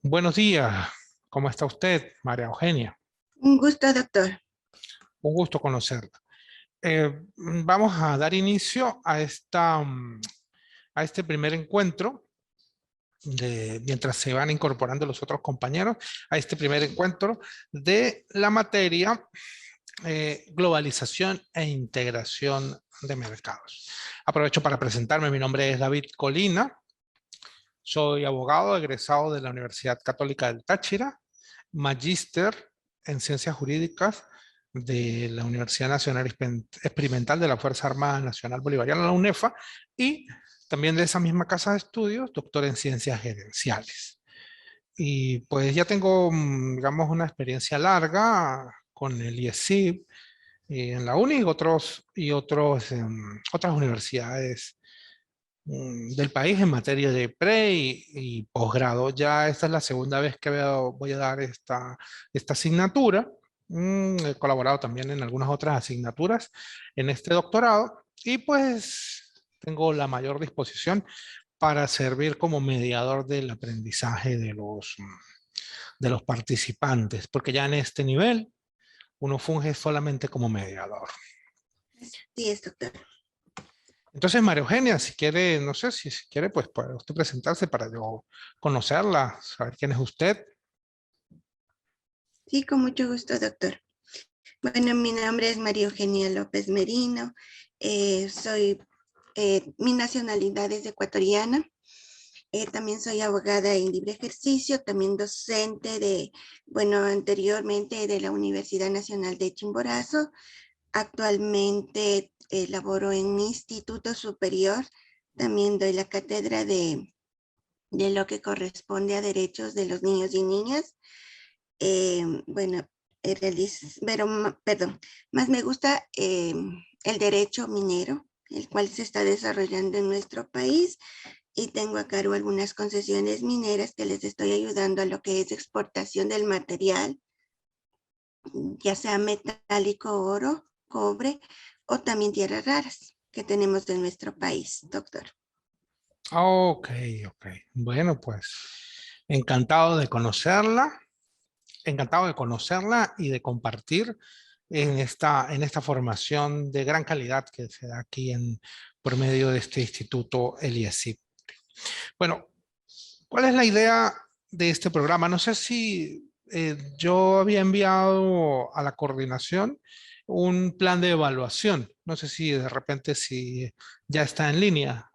Buenos días, ¿cómo está usted, María Eugenia? Un gusto, doctor. Un gusto conocerla. Vamos a dar inicio a a este primer encuentro, mientras se van incorporando los otros compañeros, a este primer encuentro de la materia globalización e integración de mercados. Aprovecho para presentarme, mi nombre es David Colina, soy abogado egresado de la Universidad Católica del Táchira, magíster en Ciencias Jurídicas de la Universidad Nacional Experimental de la Fuerza Armada Nacional Bolivariana, la UNEFA, y también de esa misma casa de estudios, doctor en Ciencias Gerenciales. Y pues ya tengo, digamos, una experiencia larga con el IESIB en la UNI y otras universidades del país en materia de pre y posgrado. Ya esta es la segunda vez que voy a dar esta asignatura. He colaborado también en algunas otras asignaturas en este doctorado y pues tengo la mayor disposición para servir como mediador del aprendizaje de los participantes, porque ya en este nivel uno funge solamente como mediador. Sí, es doctor. Entonces, María Eugenia, si quiere, no sé si quiere, pues puede usted presentarse para yo conocerla, saber quién es usted. Sí, con mucho gusto, doctor. Bueno, mi nombre es María Eugenia López Merino. Mi nacionalidad es ecuatoriana. También soy abogada en libre ejercicio, también docente anteriormente de la Universidad Nacional de Chimborazo. Actualmente laboro en mi instituto superior. También doy la cátedra de lo que corresponde a derechos de los niños y niñas. Bueno, perdón, más me gusta el derecho minero, el cual se está desarrollando en nuestro país, y tengo a cargo algunas concesiones mineras que les estoy ayudando a lo que es exportación del material, ya sea metálico, oro, cobre o también tierras raras que tenemos de nuestro país, doctor. Ok, ok. Bueno, pues encantado de conocerla y de compartir en esta formación de gran calidad que se da aquí por medio de este instituto, el IESIP. Bueno, ¿cuál es la idea de este programa? No sé si yo había enviado a la coordinación un plan de evaluación. No sé si de repente si ya está en línea.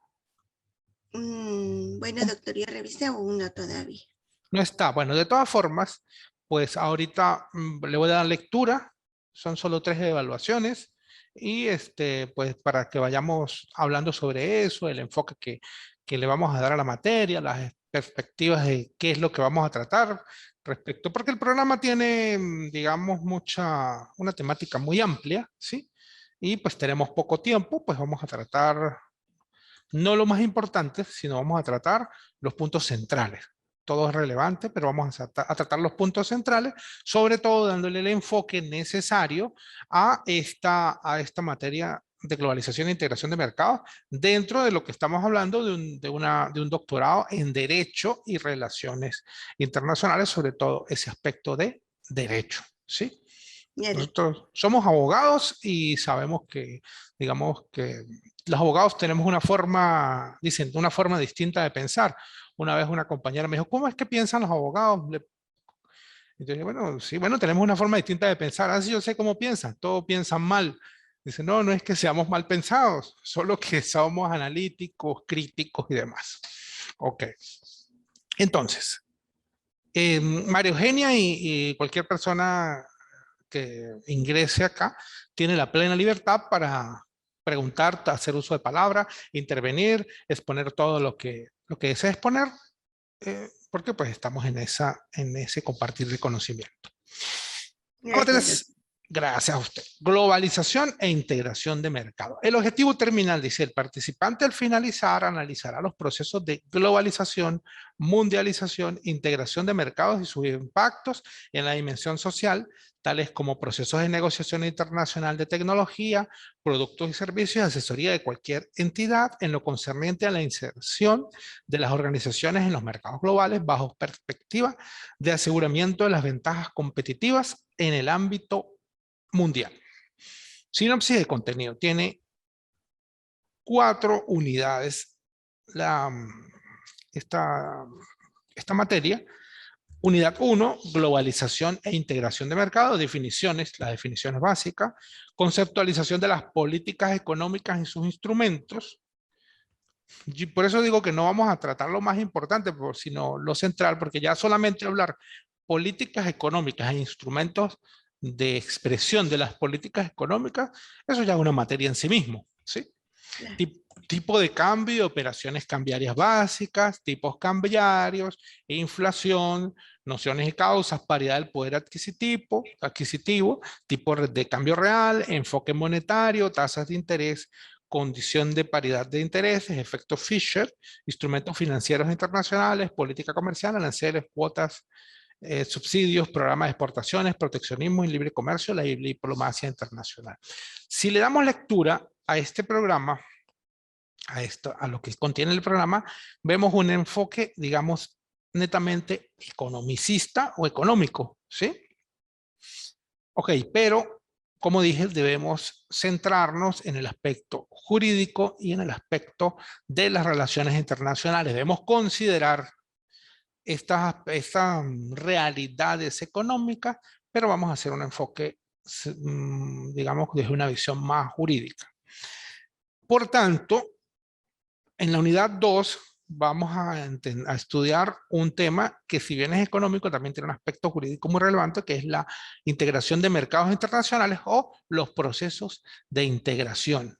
Bueno, doctor, yo revisé aún no todavía. No está. Bueno, de todas formas, pues ahorita le voy a dar lectura. Son solo 3 evaluaciones. Y pues para que vayamos hablando sobre eso, el enfoque que le vamos a dar a la materia, las perspectivas de qué es lo que vamos a tratar respecto, porque el programa tiene, digamos, una temática muy amplia, ¿sí? Y pues tenemos poco tiempo, pues vamos a tratar no lo más importante, sino vamos a tratar los puntos centrales. Todo es relevante, pero vamos a tratar los puntos centrales, sobre todo dándole el enfoque necesario a esta materia de globalización e integración de mercados, dentro de lo que estamos hablando de un doctorado en Derecho y Relaciones Internacionales, sobre todo ese aspecto de derecho, ¿sí? Ya, doctor. Nosotros somos abogados y sabemos que, digamos que los abogados tenemos una forma, dicen, una forma distinta de pensar. Una vez una compañera me dijo, ¿cómo es que piensan los abogados? Entonces, bueno, sí, bueno, tenemos una forma distinta de pensar. Así yo sé cómo piensan, todos piensan mal. Dice, no, no es que seamos mal pensados, solo que somos analíticos, críticos y demás. Ok, entonces, María Eugenia y cualquier persona que ingrese acá tiene la plena libertad para preguntar, hacer uso de palabra, intervenir, exponer todo lo que desea exponer, porque pues estamos en ese compartir de conocimiento. Vamos a tener Gracias, doctor. Gracias a usted. Globalización e integración de mercado. El objetivo terminal, dice el participante, al finalizar analizará los procesos de globalización, mundialización, integración de mercados y sus impactos en la dimensión social, tales como procesos de negociación internacional de tecnología, productos y servicios, asesoría de cualquier entidad en lo concerniente a la inserción de las organizaciones en los mercados globales bajo perspectiva de aseguramiento de las ventajas competitivas en el ámbito mundial. Sinopsis de contenido. Tiene 4 unidades esta materia. Unidad 1, globalización e integración de mercado, definiciones, las definiciones básicas, conceptualización de las políticas económicas y sus instrumentos. Y por eso digo que no vamos a tratar lo más importante, sino lo central, porque ya solamente hablar políticas económicas e instrumentos de expresión de las políticas económicas, eso ya es una materia en sí mismo, ¿sí? Claro. Tipo de cambio, operaciones cambiarias básicas, tipos cambiarios, inflación, nociones y causas, paridad del poder adquisitivo, tipo de cambio real, enfoque monetario, tasas de interés, condición de paridad de intereses, efecto Fisher, instrumentos financieros internacionales, política comercial, aranceles, cuotas, subsidios, programas de exportaciones, proteccionismo y libre comercio, la diplomacia internacional. Si le damos lectura a este programa, a lo que contiene el programa, vemos un enfoque, digamos, netamente economicista o económico, ¿sí? Ok, pero, como dije, debemos centrarnos en el aspecto jurídico y en el aspecto de las relaciones internacionales. Debemos considerar estas realidades económicas, pero vamos a hacer un enfoque, digamos, desde una visión más jurídica. Por tanto, en la unidad 2 vamos a estudiar un tema que, si bien es económico, también tiene un aspecto jurídico muy relevante, que es la integración de mercados internacionales o los procesos de integración.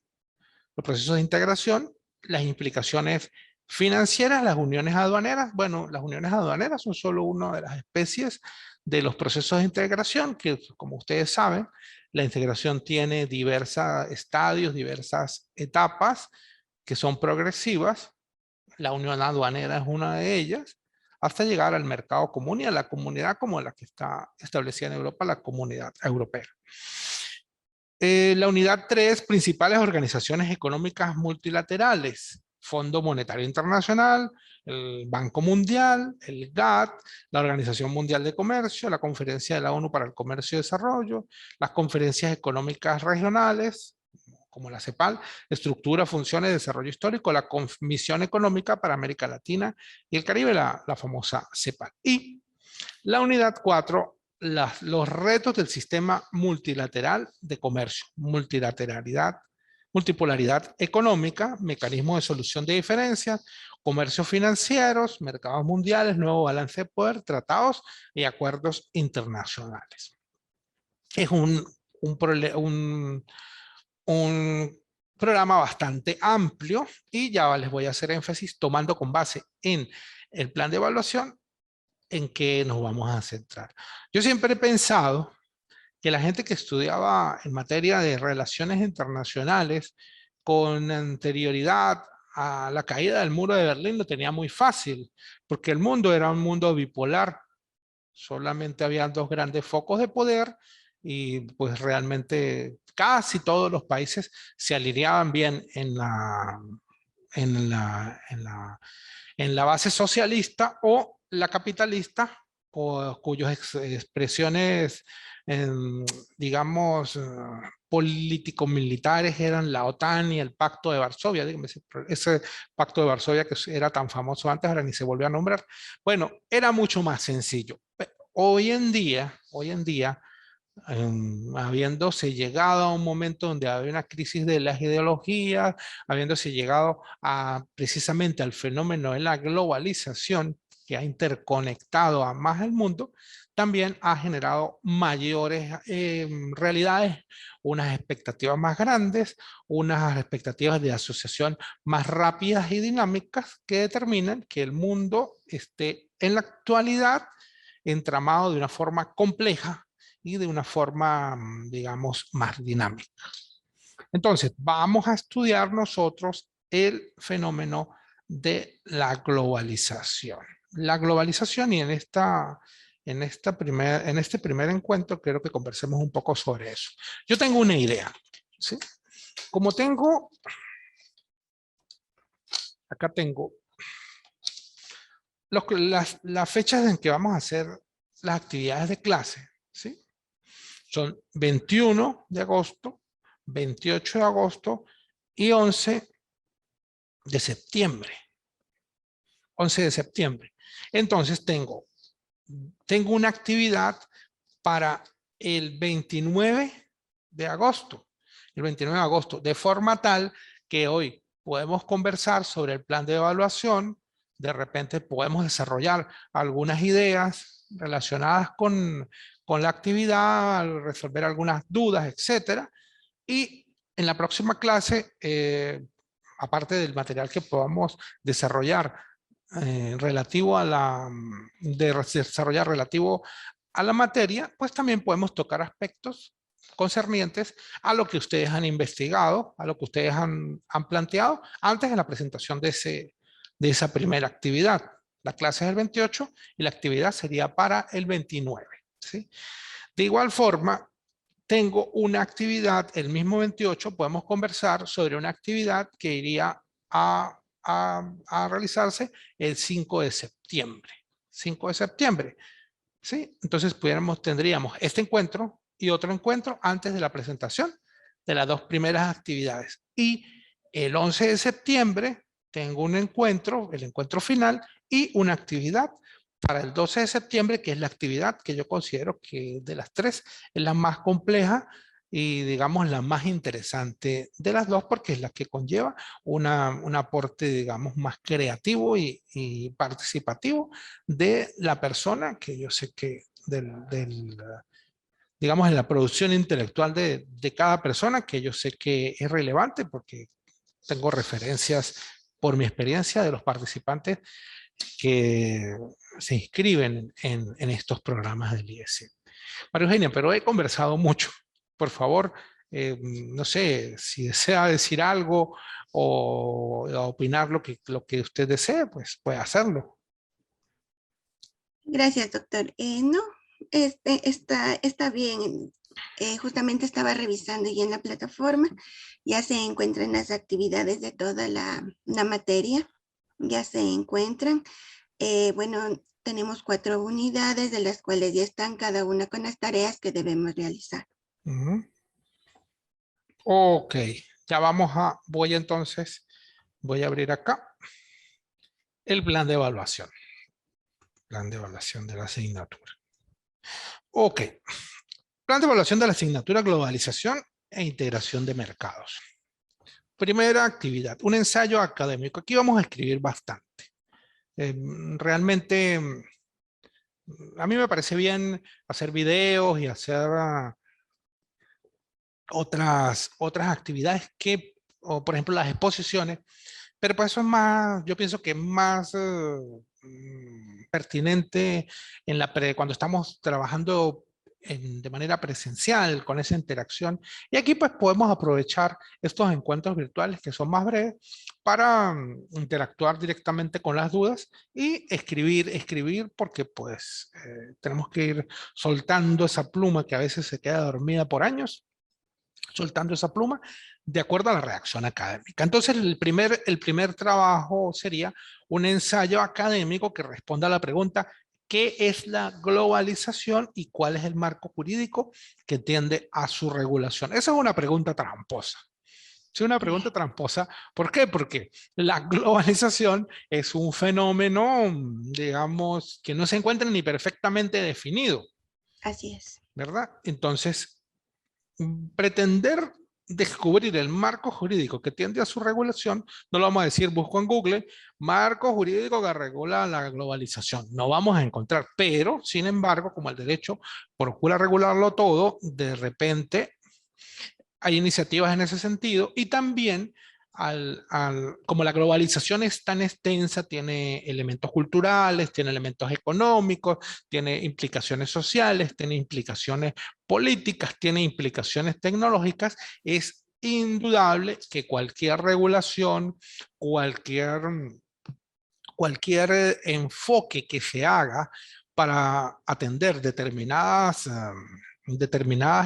Los procesos de integración, las implicaciones financieras, las uniones aduaneras. Bueno, las uniones aduaneras son solo una de las especies de los procesos de integración, que, como ustedes saben, la integración tiene diversos estadios, diversas etapas que son progresivas. La unión aduanera es una de ellas, hasta llegar al mercado común y a la comunidad como la que está establecida en Europa, la Comunidad Europea. La unidad 3, principales organizaciones económicas multilaterales: Fondo Monetario Internacional, el Banco Mundial, el GATT, la Organización Mundial de Comercio, la Conferencia de la ONU para el Comercio y Desarrollo, las conferencias económicas regionales, como la CEPAL, estructura, funciones, desarrollo histórico, la Comisión Económica para América Latina y el Caribe, la famosa CEPAL. Y la unidad 4, los retos del sistema multilateral de comercio, multilateralidad, multipolaridad económica, mecanismos de solución de diferencias, comercios financieros, mercados mundiales, nuevo balance de poder, tratados y acuerdos internacionales. Es un programa bastante amplio y ya les voy a hacer énfasis tomando con base en el plan de evaluación en qué nos vamos a centrar. Yo siempre he pensado que la gente que estudiaba en materia de relaciones internacionales con anterioridad a la caída del muro de Berlín lo tenía muy fácil, porque el mundo era un mundo bipolar. Solamente habían 2 grandes focos de poder y pues realmente casi todos los países se alineaban bien en la base socialista o la capitalista, cuyas expresiones, digamos, político-militares eran la OTAN y el Pacto de Varsovia. Dígame, ese Pacto de Varsovia que era tan famoso antes, ahora ni se volvió a nombrar. Bueno, era mucho más sencillo. Hoy en día, habiéndose llegado a un momento donde había una crisis de las ideologías, habiéndose llegado precisamente al fenómeno de la globalización que ha interconectado a más el mundo, también ha generado mayores realidades, unas expectativas más grandes, unas expectativas de asociación más rápidas y dinámicas que determinan que el mundo esté en la actualidad entramado de una forma compleja y de una forma, digamos, más dinámica. Entonces, vamos a estudiar nosotros el fenómeno de la globalización. La globalización, y en este primer encuentro quiero que conversemos un poco sobre eso. Yo tengo una idea, ¿sí? Como tengo, acá tengo las fechas en que vamos a hacer las actividades de clase, ¿sí? Son 21 de agosto, 28 de agosto y 11 de septiembre. 11 de septiembre. Entonces tengo una actividad para el 29 de agosto. El 29 de agosto, de forma tal que hoy podemos conversar sobre el plan de evaluación. De repente podemos desarrollar algunas ideas relacionadas con la actividad, resolver algunas dudas, etcétera. Y en la próxima clase, aparte del material que podamos desarrollar relativo a desarrollar relativo a la materia, pues también podemos tocar aspectos concernientes a lo que ustedes han investigado, a lo que ustedes han planteado antes de la presentación de esa primera actividad. La clase es el 28 y la actividad sería para el 29, ¿sí? De igual forma, tengo una actividad, el mismo 28, podemos conversar sobre una actividad que iría a realizarse el 5 de septiembre. 5 de septiembre, ¿sí? Entonces tendríamos este encuentro y otro encuentro antes de la presentación de las dos primeras actividades. Y el 11 de septiembre tengo un encuentro, el encuentro final, y una actividad para el 12 de septiembre, que es la actividad que yo considero que de las tres es la más compleja y digamos la más interesante de las dos, porque es la que conlleva un aporte, digamos, más creativo y participativo de la persona, que yo sé que digamos, en la producción intelectual de cada persona, que yo sé que es relevante porque tengo referencias por mi experiencia de los participantes que se inscriben en estos programas del IES. María Eugenia, pero he conversado mucho. Por favor, no sé, si desea decir algo o opinar lo que usted desee, pues puede hacerlo. Gracias, doctor. No, está bien. Justamente estaba revisando y en la plataforma ya se encuentran las actividades de toda la materia, ya se encuentran. Bueno, tenemos 4 unidades de las cuales ya están cada una con las tareas que debemos realizar. Ok, ya voy a abrir acá el plan de evaluación. Plan de evaluación de la asignatura. Ok, plan de evaluación de la asignatura globalización e integración de mercados. Primera actividad, un ensayo académico. Aquí vamos a escribir bastante. Realmente, a mí me parece bien hacer videos y hacer otras actividades o por ejemplo las exposiciones, pero pues eso es más, yo pienso que es más pertinente cuando estamos trabajando de manera presencial, con esa interacción. Y aquí pues podemos aprovechar estos encuentros virtuales que son más breves para interactuar directamente con las dudas y escribir porque pues tenemos que ir soltando esa pluma que a veces se queda dormida por años, soltando esa pluma de acuerdo a la reacción académica. Entonces, el primer trabajo sería un ensayo académico que responda a la pregunta: ¿qué es la globalización y cuál es el marco jurídico que tiende a su regulación? Esa es una pregunta tramposa. Es una pregunta tramposa. ¿Por qué? Porque la globalización es un fenómeno, digamos, que no se encuentra ni perfectamente definido. Así es. ¿Verdad? Entonces, pretender descubrir el marco jurídico que tiende a su regulación, no lo vamos a decir, busco en Google, marco jurídico que regula la globalización. No vamos a encontrar, pero, sin embargo, como el derecho procura regularlo todo, de repente hay iniciativas en ese sentido y también como la globalización es tan extensa, tiene elementos culturales, tiene elementos económicos, tiene implicaciones sociales, tiene implicaciones políticas, tiene implicaciones tecnológicas, es indudable que cualquier regulación, cualquier enfoque que se haga para atender determinadas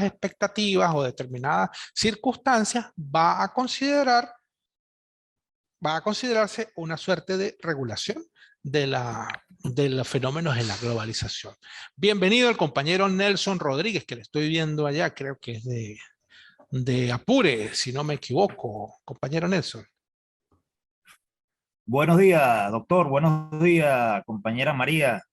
expectativas o determinadas circunstancias va a considerarse una suerte de regulación de los fenómenos en la globalización. Bienvenido el compañero Nelson Rodríguez, que le estoy viendo allá, creo que es de Apure, si no me equivoco, compañero Nelson. Buenos días, doctor. Buenos días, compañera María.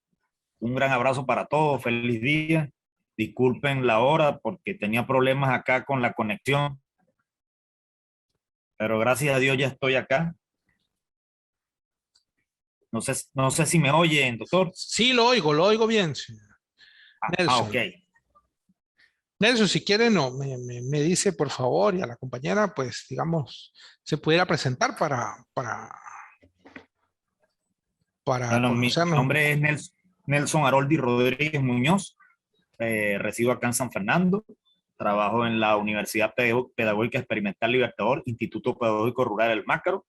Un gran abrazo para todos. Feliz día. Disculpen la hora porque tenía problemas acá con la conexión, pero gracias a Dios ya estoy acá. No sé si me oyen, doctor. Sí, lo oigo bien, señor. Nelson. Ok. Nelson, si quiere, me dice por favor, y a la compañera, pues, digamos, se pudiera presentar para Bueno, mi conocernos. nombre es Nelson Haroldi Rodríguez Muñoz. Resido acá en San Fernando. Trabajo en la Universidad Pedagógica Experimental Libertador, Instituto Pedagógico Rural El Mácaro.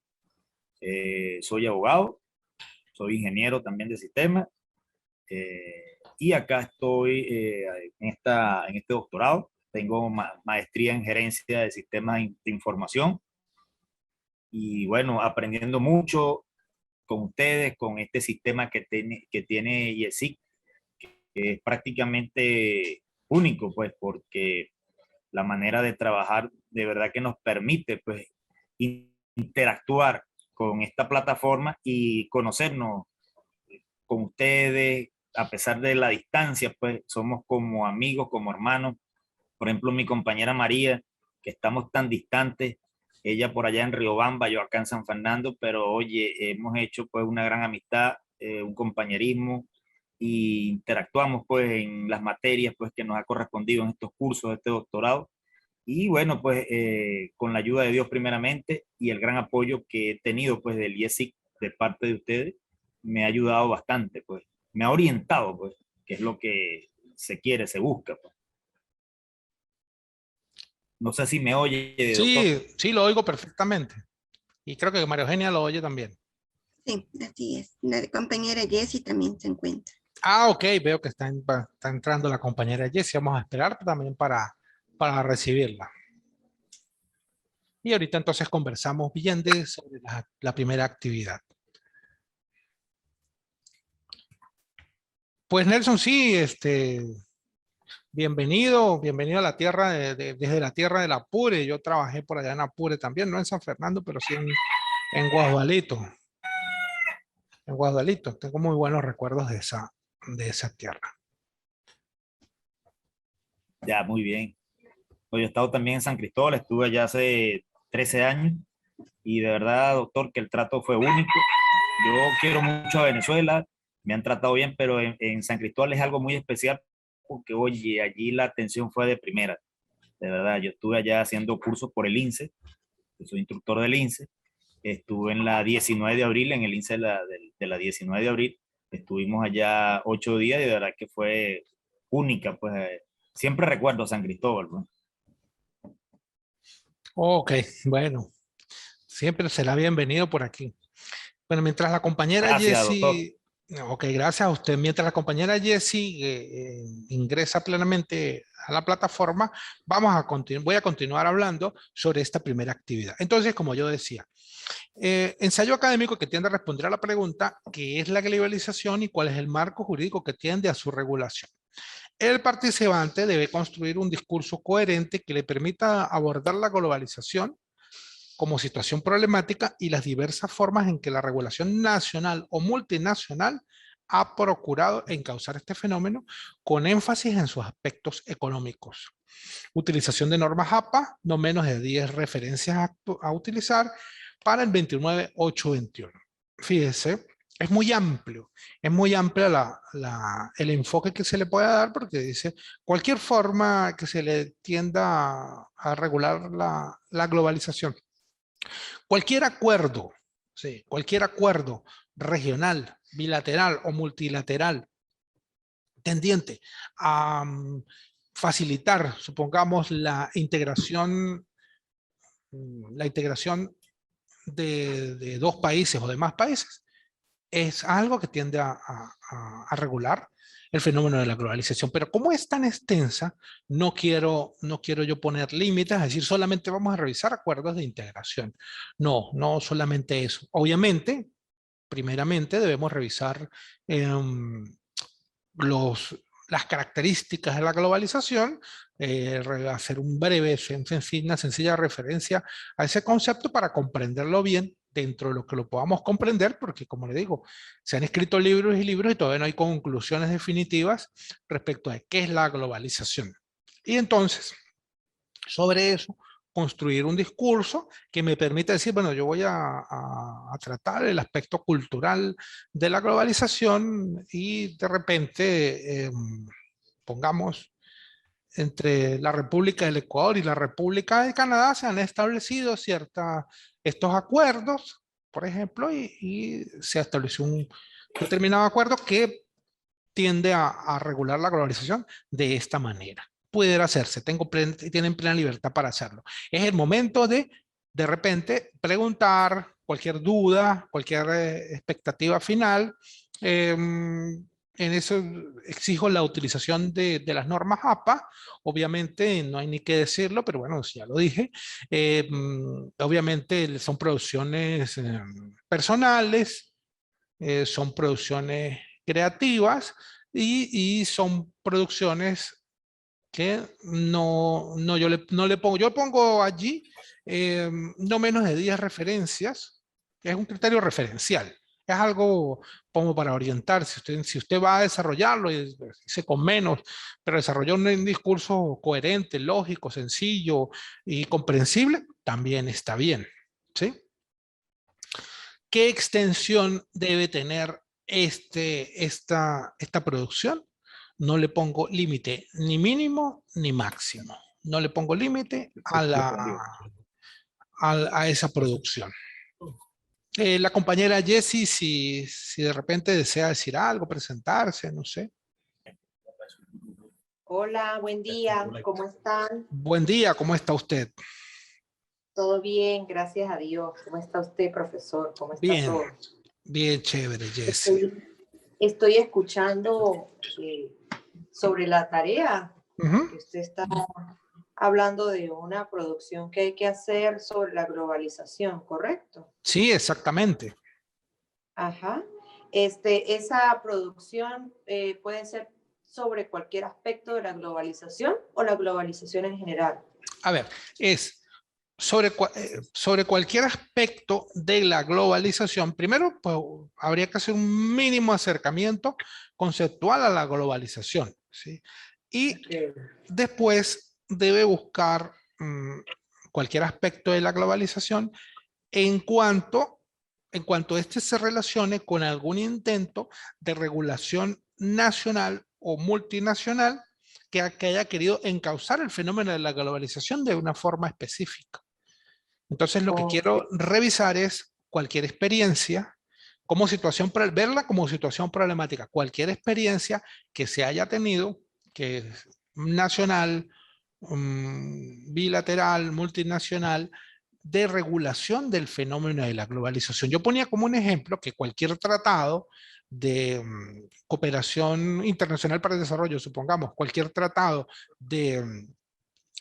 Soy abogado, soy ingeniero también de sistemas. Y acá estoy en este doctorado. Tengo maestría en gerencia de sistemas de información. Y bueno, aprendiendo mucho con ustedes, con este sistema que tiene IESIC, que es prácticamente único, pues, porque la manera de trabajar de verdad que nos permite, pues, interactuar con esta plataforma y conocernos con ustedes, a pesar de la distancia, pues, somos como amigos, como hermanos. Por ejemplo, mi compañera María, que estamos tan distantes, ella por allá en Riobamba, yo acá en San Fernando, pero oye, hemos hecho pues una gran amistad, un compañerismo, y interactuamos pues en las materias pues que nos ha correspondido en estos cursos, este doctorado. Y bueno, pues con la ayuda de Dios primeramente y el gran apoyo que he tenido pues del IESIC de parte de ustedes, me ha ayudado bastante, pues me ha orientado, pues, que es lo que se quiere, se busca, pues. No sé si me oye, doctor. Sí, lo oigo perfectamente. Y creo que María Eugenia lo oye también. Sí, así es. La compañera Jessie también se encuentra. Ah, ok, veo que está entrando la compañera Jessie. Vamos a esperar también para recibirla. Y ahorita entonces conversamos bien sobre la primera actividad. Pues Nelson, sí, bienvenido a la tierra, desde la tierra del Apure. Yo trabajé por allá en Apure también, no en San Fernando, pero sí en Guadualito. En Guadualito, tengo muy buenos recuerdos de esa tierra. Ya, muy bien. Yo he estado también en San Cristóbal, estuve allá hace 13 años y de verdad, doctor, que el trato fue único. Yo quiero mucho a Venezuela, me han tratado bien, pero en San Cristóbal es algo muy especial porque, oye, allí la atención fue de primera. De verdad, yo estuve allá haciendo cursos por el INSE, yo soy instructor del INSE. Estuve en la 19 de abril, en el INSE de la 19 de abril. Estuvimos allá 8 días y de verdad que fue única, pues siempre recuerdo San Cristóbal, pues. Ok, bueno, siempre será bienvenido por aquí. Bueno, mientras la compañera Gracias, doctor. Jessie, ok, gracias a usted, mientras la compañera Jessie ingresa plenamente a la plataforma, voy a continuar hablando sobre esta primera actividad. Entonces, como yo decía, ensayo académico que tiende a responder a la pregunta, ¿qué es la globalización y cuál es el marco jurídico que tiende a su regulación? El participante debe construir un discurso coherente que le permita abordar la globalización como situación problemática y las diversas formas en que la regulación nacional o multinacional ha procurado encauzar este fenómeno con énfasis en sus aspectos económicos. Utilización de normas APA, no menos de 10 referencias a utilizar para el 29821. Fíjese, es muy amplio, es muy amplia el enfoque que se le puede dar porque dice cualquier forma que se le tienda a regular la globalización Cualquier acuerdo, sí, cualquier acuerdo regional, bilateral o multilateral tendiente a facilitar, supongamos, la integración de dos países o de más países, es algo que tiende a regular el fenómeno de la globalización. Pero como es tan extensa, no quiero yo poner límites, es decir, solamente vamos a revisar acuerdos de integración. No, no solamente eso. Obviamente, primeramente debemos revisar las características de la globalización, hacer una sencilla referencia a ese concepto para comprenderlo bien dentro de lo que lo podamos comprender, porque como le digo, se han escrito libros y libros y todavía no hay conclusiones definitivas respecto a qué es la globalización. Y entonces, sobre eso, construir un discurso que me permita decir, bueno, yo voy a tratar el aspecto cultural de la globalización y de repente, pongamos, entre la República del Ecuador y la República de Canadá se han establecido estos acuerdos, por ejemplo, y se estableció un determinado acuerdo que tiende a regular la globalización de esta manera. Pudiera hacerse, tienen plena libertad para hacerlo. Es el momento de repente, preguntar cualquier duda, cualquier expectativa final. En eso exijo la utilización de las normas APA. Obviamente no hay ni que decirlo, pero bueno, ya lo dije. Obviamente son producciones personales, son producciones creativas y son producciones que no le pongo, yo pongo allí no menos de 10 referencias, que es un criterio referencial. Es algo como para orientar, si usted va a desarrollarlo y dice con menos, pero desarrollar un discurso coherente, lógico, sencillo y comprensible, también está bien, ¿sí? ¿Qué extensión debe tener esta producción? No le pongo límite ni mínimo ni máximo. No le pongo límite a esa producción. La compañera Jessie, si de repente desea decir algo, presentarse, no sé. Hola, buen día, ¿cómo están? Buen día, ¿cómo está usted? Todo bien, gracias a Dios. ¿Cómo está usted, profesor? ¿Cómo está Bien, todo? bien chévere, Jessie. Estoy escuchando sobre la tarea que usted está hablando de una producción que hay que hacer sobre la globalización, ¿correcto? Sí, exactamente. Ajá. Esa producción puede ser sobre cualquier aspecto de la globalización o la globalización en general. A ver, es sobre cualquier aspecto de la globalización. Primero, pues, habría que hacer un mínimo acercamiento conceptual a la globalización, ¿sí? Y después debe buscar cualquier aspecto de la globalización en cuanto este se relacione con algún intento de regulación nacional o multinacional que haya querido encauzar el fenómeno de la globalización de una forma específica. Entonces lo que quiero revisar es cualquier experiencia, verla como situación problemática, cualquier experiencia que se haya tenido, que es nacional, bilateral, multinacional, de regulación del fenómeno de la globalización. Yo ponía como un ejemplo que cualquier tratado de cooperación internacional para el desarrollo, supongamos, cualquier tratado de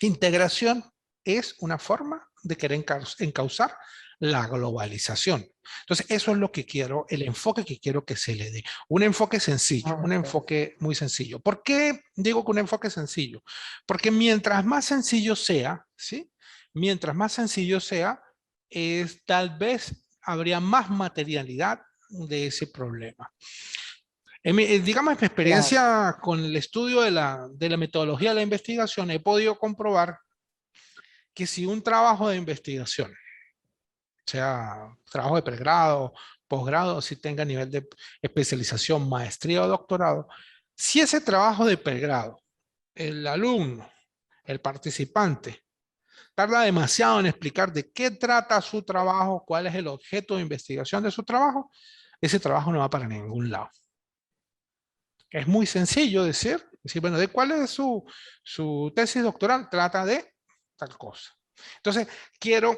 integración es una forma de querer encauzar la globalización. Entonces, eso es lo que quiero, el enfoque que quiero que se le dé. Un enfoque sencillo, un enfoque muy sencillo. ¿Por qué digo que un enfoque sencillo? Porque mientras más sencillo sea, ¿sí? Mientras más sencillo sea, tal vez habría más materialidad de ese problema. Digamos, en mi experiencia con el estudio de la metodología de la investigación, he podido comprobar que si un trabajo de investigación, sea trabajo de pregrado, posgrado, si tenga nivel de especialización, maestría o doctorado, si ese trabajo de pregrado, el alumno, el participante, tarda demasiado en explicar de qué trata su trabajo, cuál es el objeto de investigación de su trabajo, ese trabajo no va para ningún lado. Es muy sencillo decir, bueno, ¿de cuál es su tesis doctoral? Trata de tal cosa. Entonces, quiero,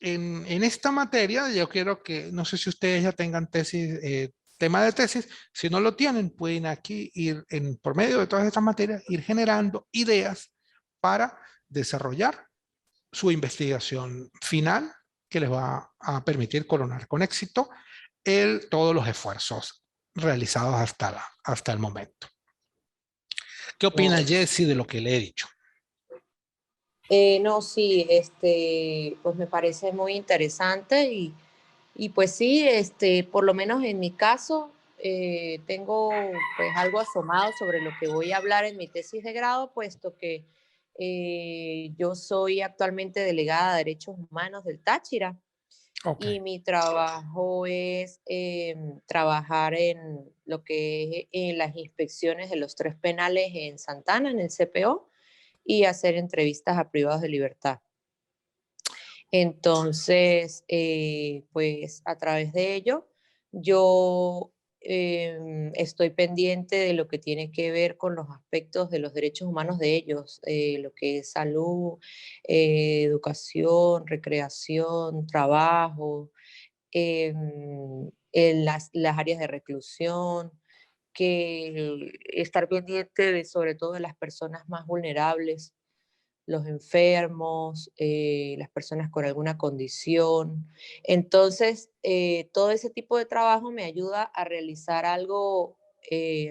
en esta materia, yo quiero que, no sé si ustedes ya tengan tesis, tema de tesis, si no lo tienen, pueden aquí ir, por medio de todas estas materias, ir generando ideas para desarrollar su investigación final que les va a permitir coronar con éxito todos los esfuerzos realizados hasta el momento. ¿Qué opina Claro. Jessie de lo que le he dicho? No, sí, pues me parece muy interesante y pues sí, por lo menos en mi caso, tengo pues algo asomado sobre lo que voy a hablar en mi tesis de grado, puesto que yo soy actualmente delegada de Derechos Humanos del Táchira Okay. y mi trabajo es trabajar en lo que es en las inspecciones de los 3 penales en Santana, en el CPO, y hacer entrevistas a privados de libertad. Entonces, pues a través de ello, yo estoy pendiente de lo que tiene que ver con los aspectos de los derechos humanos de ellos, lo que es salud, educación, recreación, trabajo, en las áreas de reclusión, que estar pendiente de sobre todo de las personas más vulnerables, los enfermos, las personas con alguna condición. Entonces, todo ese tipo de trabajo me ayuda a realizar algo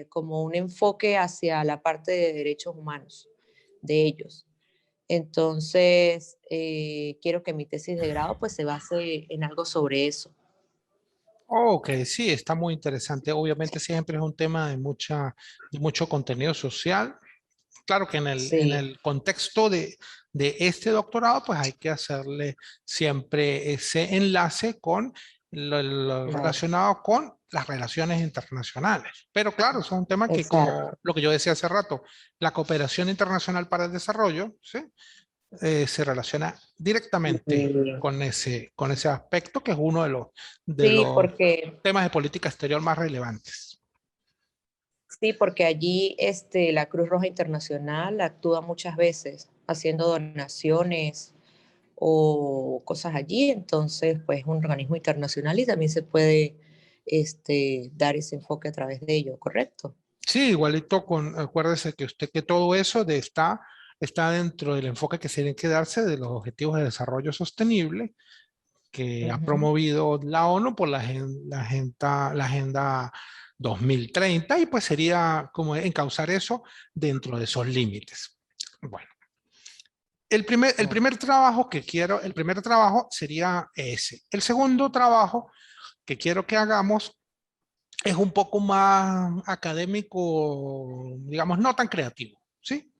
como un enfoque hacia la parte de derechos humanos de ellos. Entonces, quiero que mi tesis de grado pues se base en algo sobre eso. Ok, sí, está muy interesante. Obviamente siempre es un tema de mucho contenido social. Claro que en Sí, el contexto de este doctorado, pues hay que hacerle siempre ese enlace con lo claro, relacionado con las relaciones internacionales. Pero claro, eso es un tema que, como exacto. lo que yo decía hace rato, la cooperación internacional para el desarrollo, ¿sí? Se relaciona directamente Sí, con ese aspecto, que es uno de sí, los porque temas de política exterior más relevantes. Sí, porque allí la Cruz Roja Internacional actúa muchas veces haciendo donaciones o cosas allí, entonces pues es un organismo internacional y también se puede dar ese enfoque a través de ello, ¿correcto? Sí, igualito acuérdese que que todo eso está dentro del enfoque que tiene que darse de los objetivos de desarrollo sostenible que ha Ujú. promovido la ONU por la agenda 2030, y pues sería como encauzar eso dentro de esos límites. Bueno, el primer trabajo sería ese. El segundo trabajo que quiero que hagamos es un poco más académico, digamos, no tan creativo, ¿sí?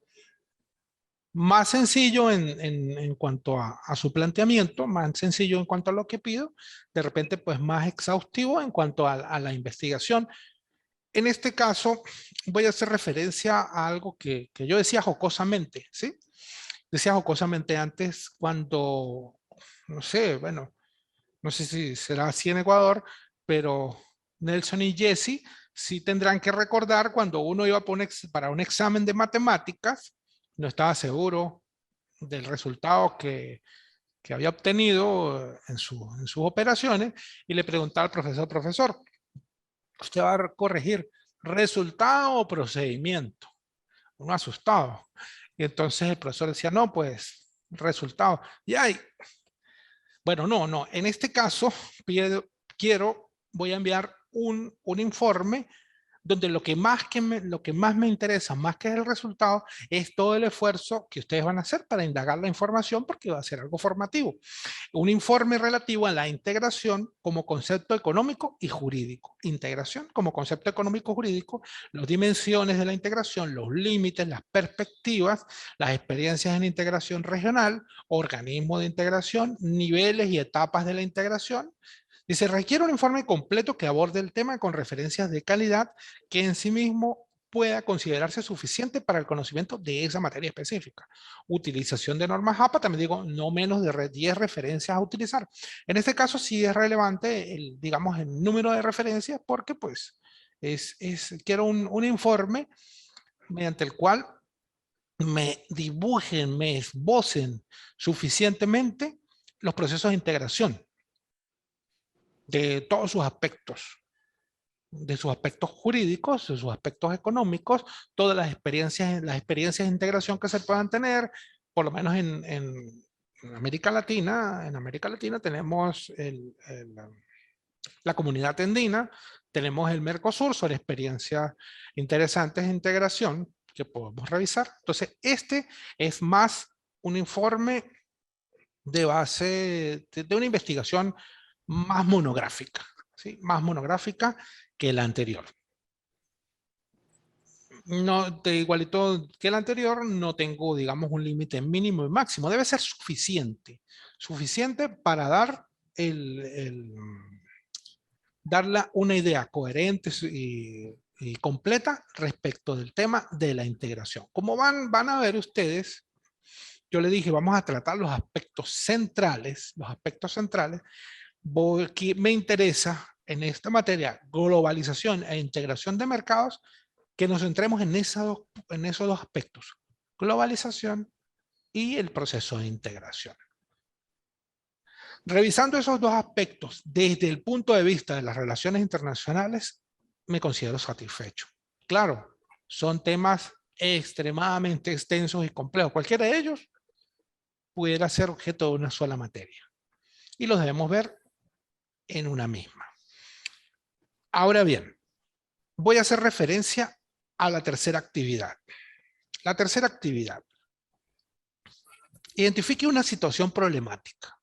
Más sencillo en cuanto a su planteamiento, más sencillo en cuanto a lo que pido, de repente pues más exhaustivo en cuanto a la investigación. En este caso voy a hacer referencia a algo que yo decía jocosamente, ¿sí? Decía jocosamente antes cuando, no sé, bueno, no sé si será así en Ecuador, pero Nelson y Jesse sí tendrán que recordar cuando uno iba para un examen de matemáticas, no estaba seguro del resultado que había obtenido en sus operaciones, y le preguntaba al profesor, profesor, ¿usted va a corregir resultado o procedimiento? Uno asustado. Y entonces el profesor decía, no, pues resultado. Y ahí, bueno, no, en este caso voy a enviar un informe donde lo que más me interesa, más que el resultado, es todo el esfuerzo que ustedes van a hacer para indagar la información, porque va a ser algo formativo. Un informe relativo a la integración como concepto económico y jurídico. Integración como concepto económico y jurídico, las dimensiones de la integración, los límites, las perspectivas, las experiencias en integración regional, organismos de integración, niveles y etapas de la integración. Dice, requiere un informe completo que aborde el tema con referencias de calidad que en sí mismo pueda considerarse suficiente para el conocimiento de esa materia específica. Utilización de normas APA, también digo, no menos de 10 referencias a utilizar. En este caso sí es relevante, digamos, el número de referencias, porque pues quiero un informe mediante el cual me dibujen, me esbocen suficientemente los procesos de integración de todos sus aspectos, de sus aspectos jurídicos, de sus aspectos económicos, todas las experiencias de integración que se puedan tener, por lo menos en América Latina. En América Latina tenemos la comunidad andina, tenemos el Mercosur, son experiencias interesantes de integración que podemos revisar. Entonces, este es más un informe de base de una investigación más monográfica, ¿sí? Más monográfica que la anterior. No, de igualito que el anterior, no tengo, digamos, un límite mínimo y máximo. Debe ser suficiente para dar darle una idea coherente y completa respecto del tema de la integración. Como van a ver ustedes, yo les dije, vamos a tratar los aspectos centrales, que me interesa en esta materia, globalización e integración de mercados, que nos centremos en esos dos aspectos, globalización y el proceso de integración. Revisando esos dos aspectos desde el punto de vista de las relaciones internacionales, me considero satisfecho. Claro, son temas extremadamente extensos y complejos. Cualquiera de ellos pudiera ser objeto de una sola materia. Y los debemos ver en una misma. Ahora bien, voy a hacer referencia a la tercera actividad. La tercera actividad. Identifique una situación problemática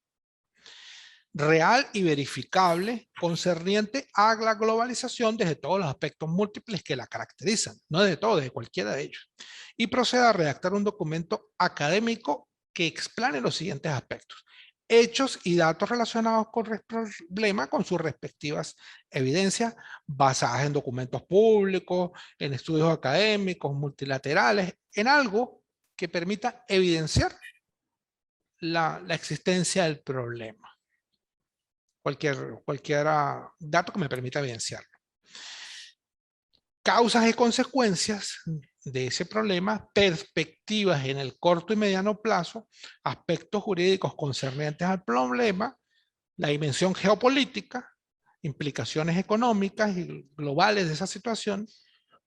real y verificable concerniente a la globalización desde todos los aspectos múltiples que la caracterizan, no de todo, de cualquiera de ellos, y proceda a redactar un documento académico que explane los siguientes aspectos: hechos y datos relacionados con el problema con sus respectivas evidencias basadas en documentos públicos, en estudios académicos, multilaterales, en algo que permita evidenciar la existencia del problema. Cualquier dato que me permita evidenciarlo. Causas y consecuencias de ese problema, perspectivas en el corto y mediano plazo, aspectos jurídicos concernientes al problema, la dimensión geopolítica, implicaciones económicas y globales de esa situación,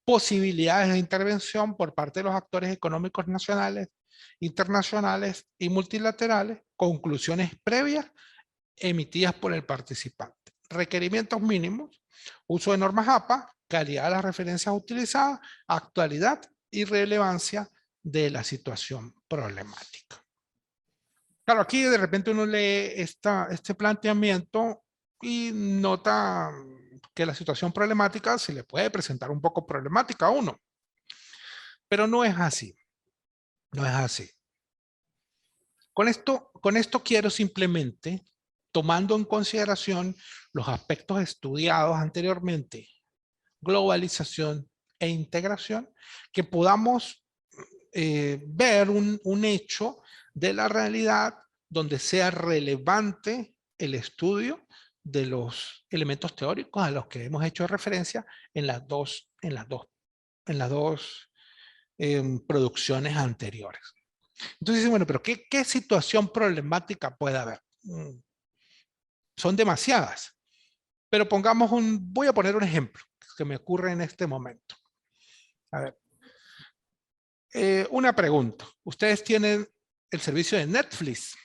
posibilidades de intervención por parte de los actores económicos nacionales, internacionales y multilaterales, conclusiones previas emitidas por el participante. Requerimientos mínimos, uso de normas APA, calidad de las referencias utilizadas, actualidad y relevancia de la situación problemática. Claro, aquí de repente uno lee este planteamiento y nota que la situación problemática se le puede presentar un poco problemática a uno. Pero no es así. No es así. Con esto quiero simplemente, tomando en consideración los aspectos estudiados anteriormente, globalización e integración, que podamos ver un hecho de la realidad donde sea relevante el estudio de los elementos teóricos a los que hemos hecho referencia en las dos producciones anteriores. Entonces, bueno, pero ¿qué situación problemática puede haber? Son demasiadas, pero voy a poner un ejemplo que me ocurre en este momento. A ver, una pregunta. ¿Ustedes tienen el servicio de Netflix?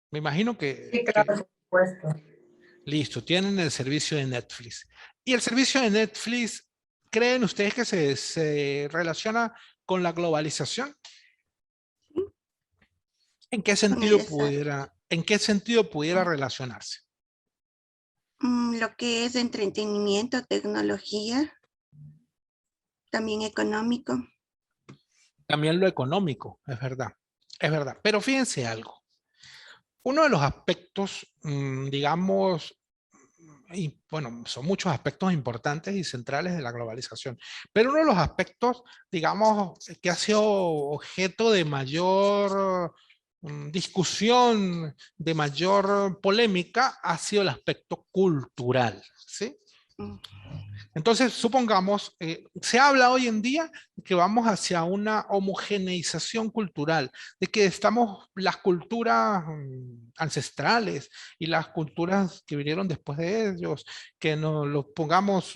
Me imagino que... Sí, claro, por supuesto. Listo, tienen el servicio de Netflix. ¿Y el servicio de Netflix, creen ustedes que se relaciona con la globalización? ¿En qué sentido pudiera relacionarse? Lo que es entretenimiento, tecnología, también económico. También lo económico, es verdad. Es verdad. Pero fíjense algo. Uno de los aspectos, digamos, y bueno, son muchos aspectos importantes y centrales de la globalización. Pero uno de los aspectos, digamos, que ha sido objeto de mayor discusión, de mayor polémica, ha sido el aspecto cultural, ¿sí? Entonces, supongamos, se habla hoy en día que vamos hacia una homogeneización cultural, de que estamos las culturas ancestrales y las culturas que vinieron después de ellos, que nos lo pongamos,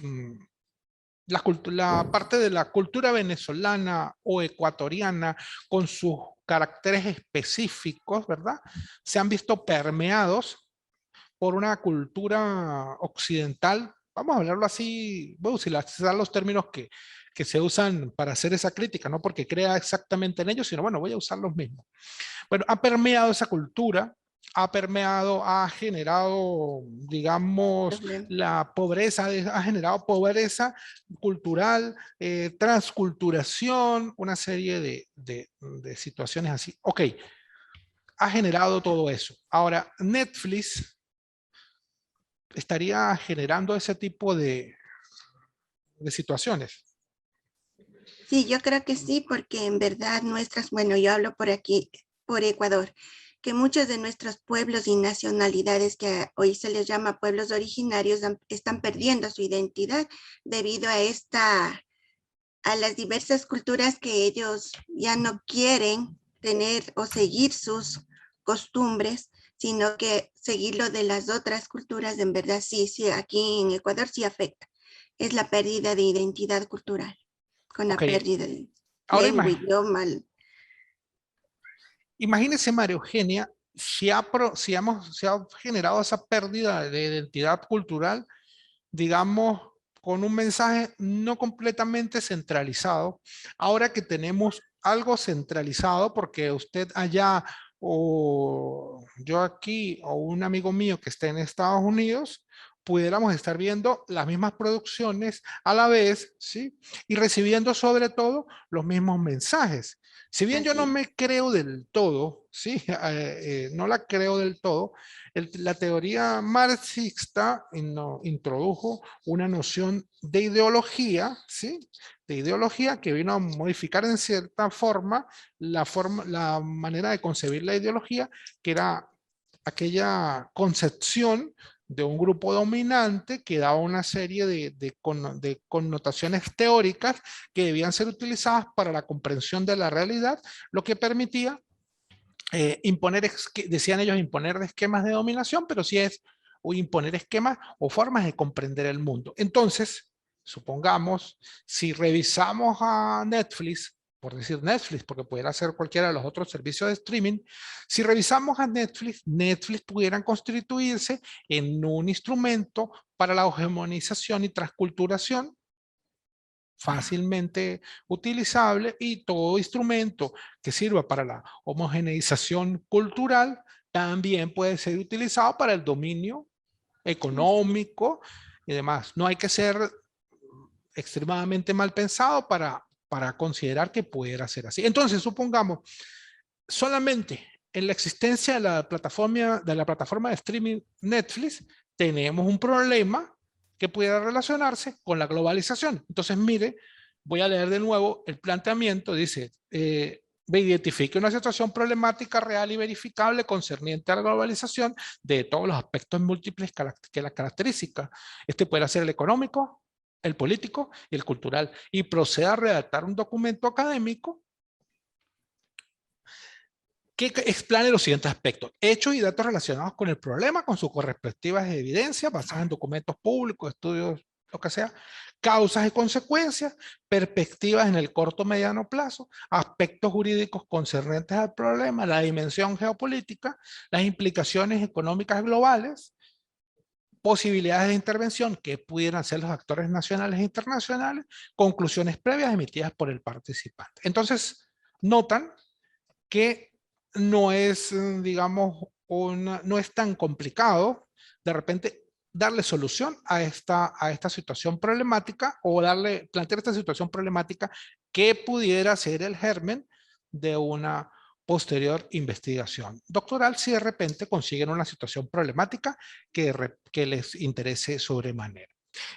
la parte de la cultura venezolana o ecuatoriana con sus caracteres específicos, ¿verdad? Se han visto permeados por una cultura occidental, vamos a hablarlo así, voy a utilizar los términos que se usan para hacer esa crítica, no porque crea exactamente en ellos, sino bueno, voy a usar los mismos. Bueno, ha permeado esa cultura, ha permeado, ha generado, digamos, la pobreza, ha generado pobreza cultural, transculturación, una serie de situaciones así. Ok, ha generado todo eso. Ahora, Netflix estaría generando ese tipo de situaciones. Sí, yo creo que sí, porque en verdad bueno, yo hablo por aquí, por Ecuador, que muchos de nuestros pueblos y nacionalidades que hoy se les llama pueblos originarios están perdiendo su identidad debido a las diversas culturas que ellos ya no quieren tener o seguir sus costumbres, sino que seguir lo de las otras culturas. En verdad sí, aquí en Ecuador sí afecta. Es la pérdida de identidad cultural, con la pérdida de ahora lengua, idioma. Imagínese, María Eugenia, se ha generado esa pérdida de identidad cultural, digamos, con un mensaje no completamente centralizado. Ahora que tenemos algo centralizado, porque usted allá o yo aquí o un amigo mío que esté en Estados Unidos, pudiéramos estar viendo las mismas producciones a la vez, ¿sí? Y recibiendo sobre todo los mismos mensajes. Si bien yo no me creo del todo, ¿sí? No la creo del todo, la teoría marxista introdujo una noción de ideología, ¿sí? De ideología que vino a modificar en cierta forma la manera de concebir la ideología, que era aquella concepción de un grupo dominante que daba una serie de connotaciones teóricas que debían ser utilizadas para la comprensión de la realidad, lo que permitía decían ellos, imponer esquemas de dominación, pero sí es o imponer esquemas o formas de comprender el mundo. Entonces, supongamos, si revisamos a Netflix, por decir Netflix, porque pudiera ser cualquiera de los otros servicios de streaming, si revisamos a Netflix, Netflix pudieran constituirse en un instrumento para la hegemonización y transculturación fácilmente utilizable, y todo instrumento que sirva para la homogeneización cultural también puede ser utilizado para el dominio económico y demás. No hay que ser extremadamente mal pensado para considerar que pudiera ser así. Entonces, supongamos, solamente en la existencia de la plataforma de streaming Netflix, tenemos un problema que pudiera relacionarse con la globalización. Entonces, mire, voy a leer de nuevo el planteamiento. Dice, identifique una situación problemática real y verificable concerniente a la globalización de todos los aspectos múltiples que la característica. Este puede ser el económico, el político y el cultural. Y proceda a redactar un documento académico que explane los siguientes aspectos: hechos y datos relacionados con el problema, con sus correspectivas evidencias basadas en documentos públicos, estudios, lo que sea, causas y consecuencias, perspectivas en el corto o mediano plazo, aspectos jurídicos concernientes al problema, la dimensión geopolítica, las implicaciones económicas globales, posibilidades de intervención que pudieran ser los actores nacionales e internacionales, conclusiones previas emitidas por el participante. Entonces, notan que no es, digamos, no es tan complicado de repente darle solución a esta situación problemática, o plantear esta situación problemática que pudiera ser el germen de una posterior investigación doctoral si de repente consiguen una situación problemática que les interese sobremanera.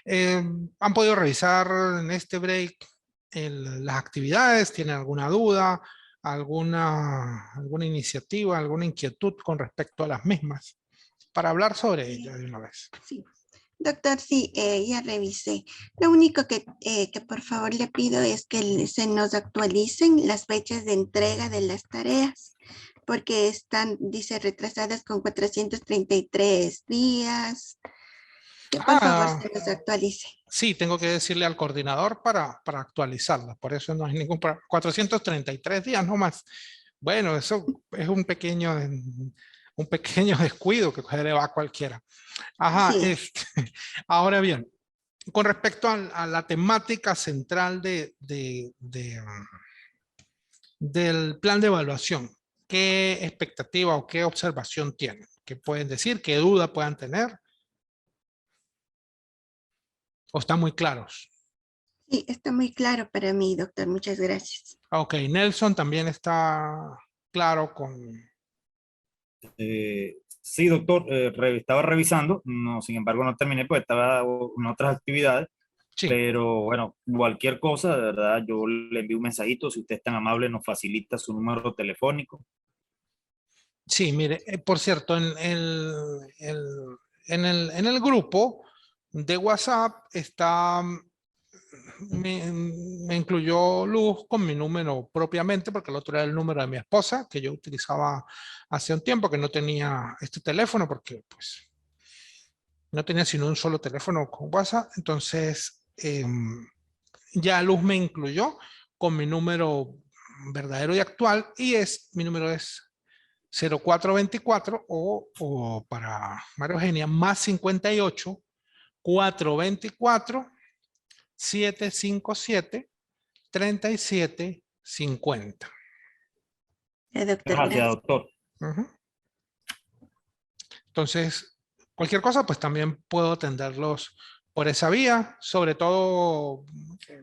¿Han podido revisar en este break las actividades? ¿Tienen alguna duda, alguna iniciativa, alguna inquietud con respecto a las mismas? Para hablar sobre ellas de una vez. Sí. Doctor, sí, ya revisé. Lo único que por favor le pido es que se nos actualicen las fechas de entrega de las tareas, porque están, dice, retrasadas con 433 días. Que por favor se nos actualice. Sí, tengo que decirle al coordinador para actualizarla. Por eso no hay ningún problema. 433 días no más. Bueno, eso es un pequeño descuido que se le va a cualquiera. Ajá, Sí. Ahora bien, con respecto a la temática central del plan de evaluación, ¿qué expectativa o qué observación tienen? ¿Qué pueden decir? ¿Qué duda puedan tener? ¿O están muy claros? Sí, está muy claro para mí, doctor. Muchas gracias. Ok, Nelson también está claro con... Sí, doctor, estaba revisando, no, sin embargo no terminé porque estaba en otras actividades, Sí, pero bueno, cualquier cosa, de verdad, yo le envío un mensajito, si usted es tan amable, nos facilita su número telefónico. sí, mire, por cierto, en el grupo de WhatsApp está... Me incluyó Luz con mi número propiamente, porque el otro era el número de mi esposa, que yo utilizaba hace un tiempo, que no tenía este teléfono, porque pues no tenía sino un solo teléfono con WhatsApp. Entonces, ya Luz me incluyó con mi número verdadero y actual, y mi número es 0424 o para María Eugenia, más 58 424 757 3750. Doctor, Gracias, gracias. doctor. Entonces, cualquier cosa, pues también puedo atenderlos por esa vía. Sobre todo,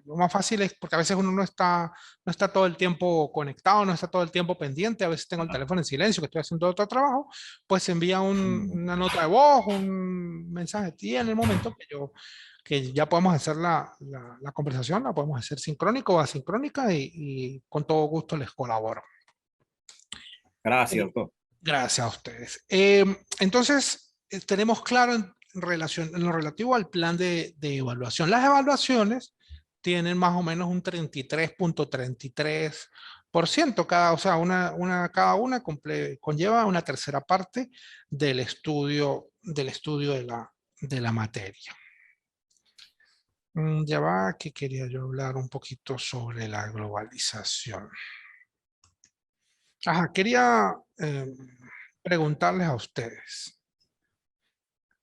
lo más fácil es porque a veces uno no está todo el tiempo conectado, no está todo el tiempo pendiente. A veces tengo el teléfono en silencio, que estoy haciendo otro trabajo, pues envía una nota de voz, un mensaje de ti en el momento que ya podemos hacer la conversación, la podemos hacer sincrónica o asincrónica y con todo gusto les colaboro. Gracias, doctor. Gracias a ustedes. Entonces, tenemos claro en lo relativo al plan de evaluación. Las evaluaciones tienen más o menos un 33.33%, cada una conlleva una tercera parte del estudio de la materia. Ya va, que quería yo hablar un poquito sobre la globalización. Ajá, quería preguntarles a ustedes,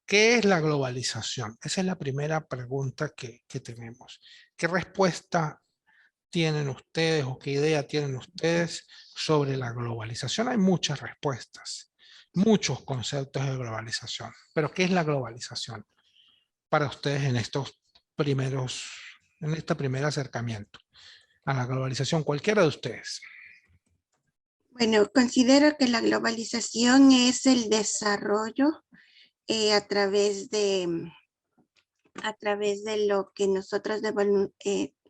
¿qué es la globalización? Esa es la primera pregunta que tenemos. ¿Qué respuesta tienen ustedes o qué idea tienen ustedes sobre la globalización? Hay muchas respuestas, muchos conceptos de globalización, pero ¿qué es la globalización para ustedes en este primer acercamiento a la globalización? Cualquiera de ustedes. Bueno, considero que la globalización es el desarrollo a través de lo que nosotros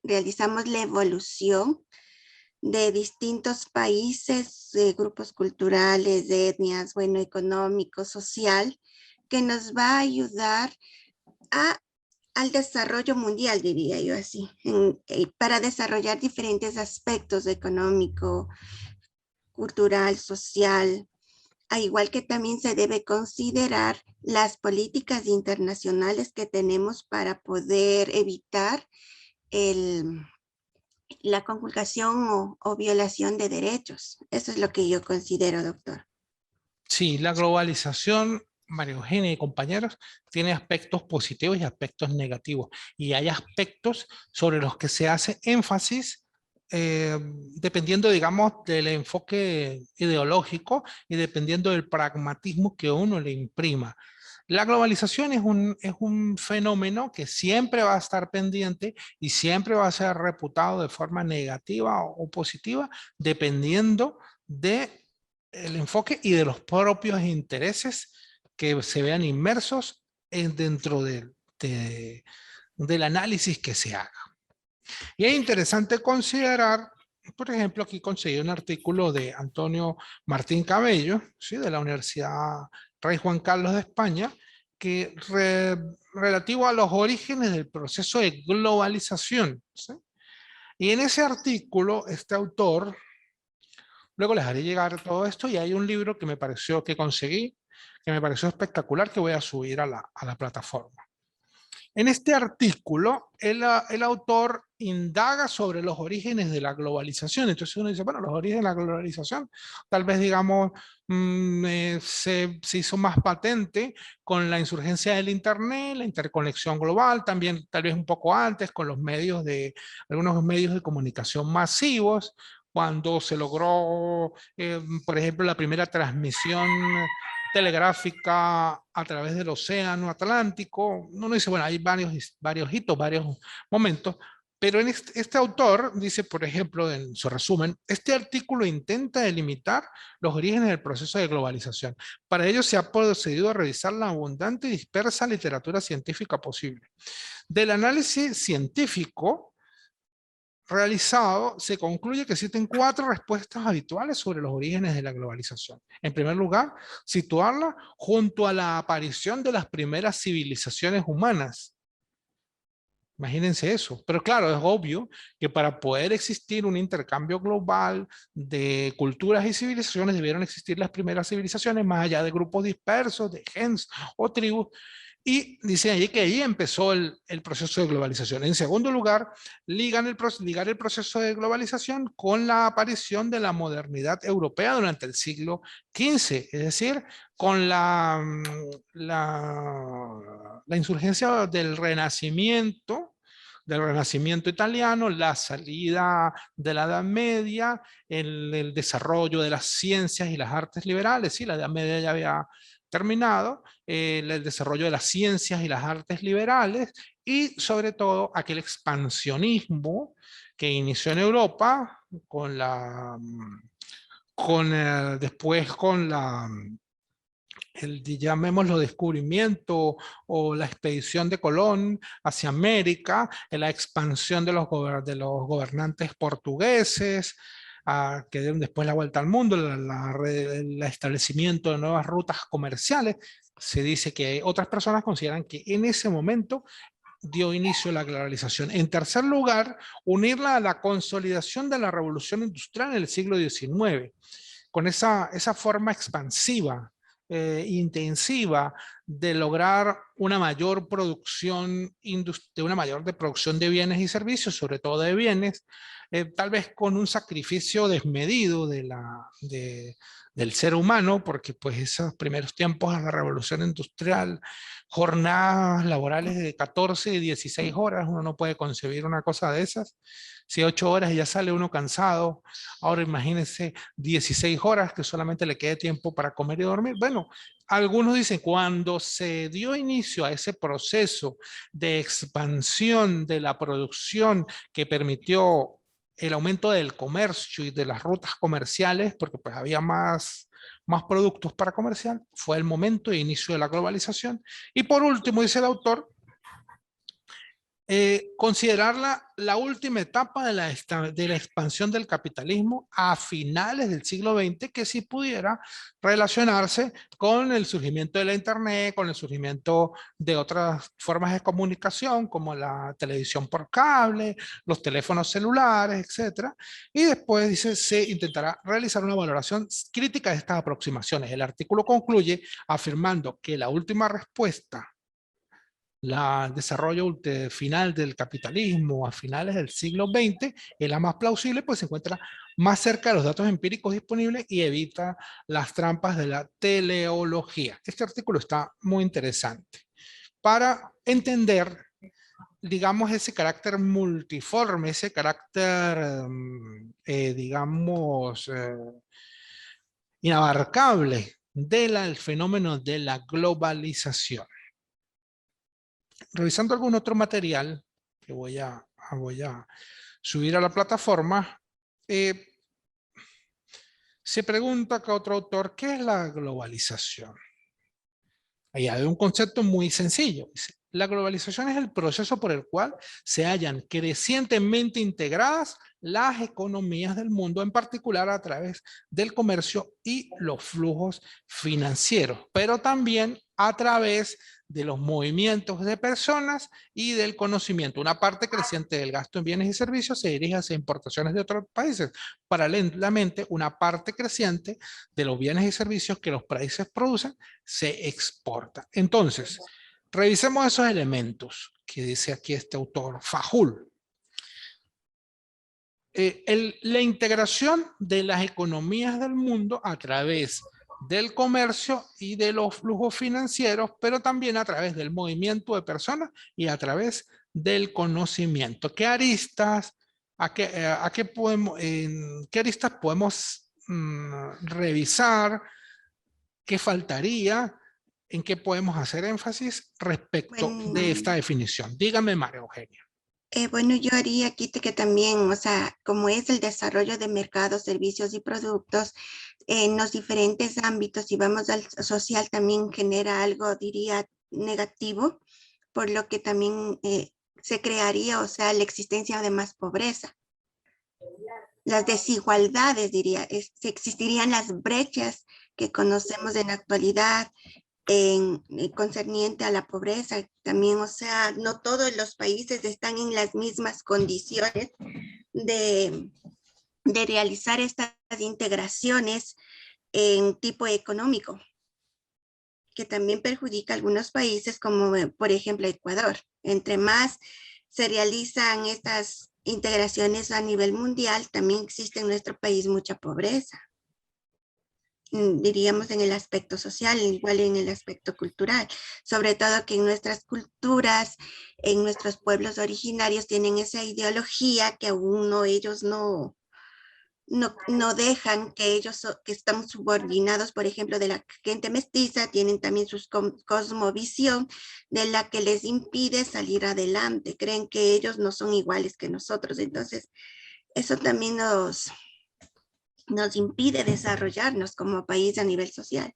realizamos la evolución de distintos países, grupos culturales, de etnias, bueno, económico, social, que nos va a ayudar al desarrollo mundial, diría yo así, para desarrollar diferentes aspectos económico, cultural, social, a igual que también se debe considerar las políticas internacionales que tenemos para poder evitar la conculcación o violación de derechos. Eso es lo que yo considero, doctor. Sí, la globalización, María Eugenia y compañeros, tiene aspectos positivos y aspectos negativos. Y hay aspectos sobre los que se hace énfasis dependiendo, digamos, del enfoque ideológico y dependiendo del pragmatismo que uno le imprima. La globalización es un fenómeno que siempre va a estar pendiente y siempre va a ser reputado de forma negativa o positiva, dependiendo de el enfoque y de los propios intereses que se vean inmersos dentro del análisis que se haga. Y es interesante considerar, por ejemplo, aquí conseguí un artículo de Antonio Martín Cabello, ¿sí?, de la Universidad Rey Juan Carlos de España, que relativo a los orígenes del proceso de globalización, ¿sí? Y en ese artículo, este autor, luego les haré llegar todo esto, y hay un libro que me pareció, que conseguí, que me pareció espectacular, que voy a subir a la plataforma. En este artículo, el autor indaga sobre los orígenes de la globalización. Entonces uno dice, bueno, los orígenes de la globalización, tal vez digamos, se hizo más patente con la insurgencia del Internet, la interconexión global, también tal vez un poco antes con los medios algunos medios de comunicación masivos, cuando se logró, por ejemplo, la primera transmisión telegráfica a través del océano Atlántico. Uno dice, bueno, hay varios hitos, varios momentos, pero en este autor dice, por ejemplo, en su resumen, este artículo intenta delimitar los orígenes del proceso de globalización. Para ello se ha procedido a revisar la abundante y dispersa literatura científica posible. Del análisis científico realizado, se concluye que existen 4 respuestas habituales sobre los orígenes de la globalización. En primer lugar, situarla junto a la aparición de las primeras civilizaciones humanas. Imagínense eso. Pero claro, es obvio que para poder existir un intercambio global de culturas y civilizaciones debieron existir las primeras civilizaciones más allá de grupos dispersos, de gens o tribus. Y dicen allí que ahí empezó el proceso de globalización. En segundo lugar, ligar el proceso de globalización con la aparición de la modernidad europea durante el siglo XV, es decir, con la insurgencia del Renacimiento italiano, la salida de la Edad Media, el desarrollo de las ciencias y las artes liberales. Sí, la Edad Media ya había terminado, el desarrollo de las ciencias y las artes liberales, y sobre todo aquel expansionismo que inició en Europa después con el, llamémoslo, descubrimiento o la expedición de Colón hacia América, la expansión de los gobernantes portugueses, que dieron después la vuelta al mundo, el establecimiento de nuevas rutas comerciales. Se dice que otras personas consideran que en ese momento dio inicio a la globalización. En tercer lugar, unirla a la consolidación de la revolución industrial en el siglo XIX, con esa forma expansiva, intensiva de lograr una mayor producción, de producción de bienes y servicios, sobre todo de bienes, tal vez con un sacrificio desmedido del ser humano, porque pues esos primeros tiempos de la revolución industrial, jornadas laborales de 14 y 16 horas, uno no puede concebir una cosa de esas. Si 8 horas ya sale uno cansado, ahora imagínense 16 horas que solamente le quede tiempo para comer y dormir. Bueno, algunos dicen, cuando se dio inicio a ese proceso de expansión de la producción que permitió el aumento del comercio y de las rutas comerciales, porque pues había más productos para comerciar, fue el momento de inicio de la globalización. Y por último, dice el autor, considerarla la última etapa de la expansión del capitalismo a finales del siglo XX, que sí pudiera relacionarse con el surgimiento de la Internet, con el surgimiento de otras formas de comunicación, como la televisión por cable, los teléfonos celulares, etc. Y después dice, se intentará realizar una valoración crítica de estas aproximaciones. El artículo concluye afirmando que la última respuesta, el desarrollo final del capitalismo a finales del siglo XX, es la más plausible, pues se encuentra más cerca de los datos empíricos disponibles y evita las trampas de la teleología. Este artículo está muy interesante para entender, digamos, ese carácter multiforme, ese carácter, digamos, inabarcable del fenómeno de la globalización. Revisando algún otro material que voy a subir a la plataforma, Se pregunta acá otro autor, ¿qué es la globalización? Ahí hay un concepto muy sencillo. Dice, la globalización es el proceso por el cual se hallan crecientemente integradas las economías del mundo, en particular a través del comercio y los flujos financieros, pero también a través de los movimientos de personas y del conocimiento. Una parte creciente del gasto en bienes y servicios se dirige hacia importaciones de otros países. Paralelamente, una parte creciente de los bienes y servicios que los países producen se exporta. Entonces, revisemos esos elementos que dice aquí este autor, Fajul. La integración de las economías del mundo a través del comercio y de los flujos financieros, pero también a través del movimiento de personas y a través del conocimiento. ¿Qué aristas, qué aristas podemos revisar? ¿Qué faltaría? ¿En qué podemos hacer énfasis respecto de esta definición? Dígame, María Eugenia. Bueno, yo haría aquí que también, o sea, como es el desarrollo de mercados, servicios y productos en los diferentes ámbitos, y vamos al social, también genera algo, diría, negativo, por lo que también se crearía, o sea, la existencia de más pobreza. Las desigualdades, diría, existirían las brechas que conocemos en la actualidad, concerniente a la pobreza también, o sea, no todos los países están en las mismas condiciones de realizar estas integraciones en tipo económico, que también perjudica a algunos países como por ejemplo Ecuador. Entre más se realizan estas integraciones a nivel mundial, también existe en nuestro país mucha pobreza. Diríamos en el aspecto social, igual en el aspecto cultural, sobre todo que en nuestras culturas, en nuestros pueblos originarios tienen esa ideología que aún ellos no dejan, que ellos que están subordinados, por ejemplo, de la gente mestiza, tienen también su cosmovisión de la que les impide salir adelante, creen que ellos no son iguales que nosotros, entonces eso también nos impide desarrollarnos como país a nivel social.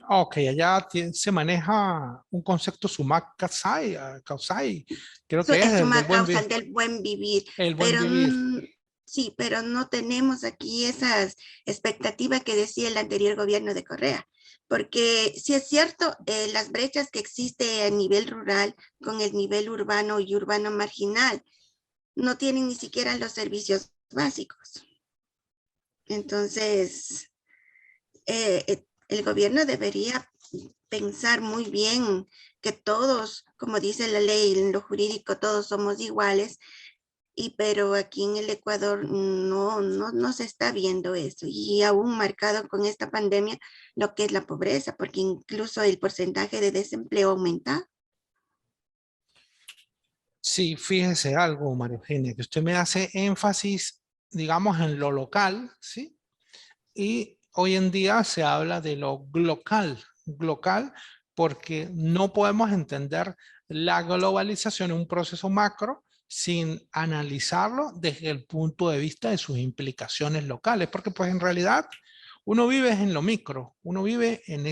Ok, allá se maneja un concepto sumac causai, creo que es Suma del buen causal vivir. del buen vivir, El buen pero vivir. sí, pero no tenemos aquí esas expectativas que decía el anterior gobierno de Correa, porque sí es cierto, las brechas que existe a nivel rural con el nivel urbano y urbano marginal no tienen ni siquiera los servicios básicos. Entonces, el gobierno debería pensar muy bien que todos, como dice la ley, en lo jurídico todos somos iguales, pero aquí en el Ecuador no se está viendo eso, y aún marcado con esta pandemia lo que es la pobreza, porque incluso el porcentaje de desempleo aumenta. Sí, fíjese algo, María Eugenia, que usted me hace énfasis, digamos, en lo local, ¿sí? Y hoy en día se habla de lo global, porque no podemos entender la globalización en un proceso macro sin analizarlo desde el punto de vista de sus implicaciones locales, porque pues en realidad uno vive en lo micro, uno vive en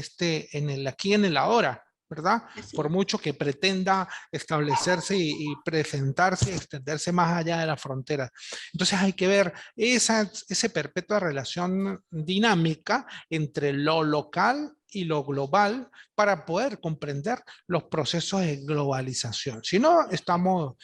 el aquí, en el ahora, ¿verdad? Así. Por mucho que pretenda establecerse y presentarse, extenderse más allá de la frontera. Entonces hay que ver esa perpetua relación dinámica entre lo local y lo global para poder comprender los procesos de globalización. Si no, estamos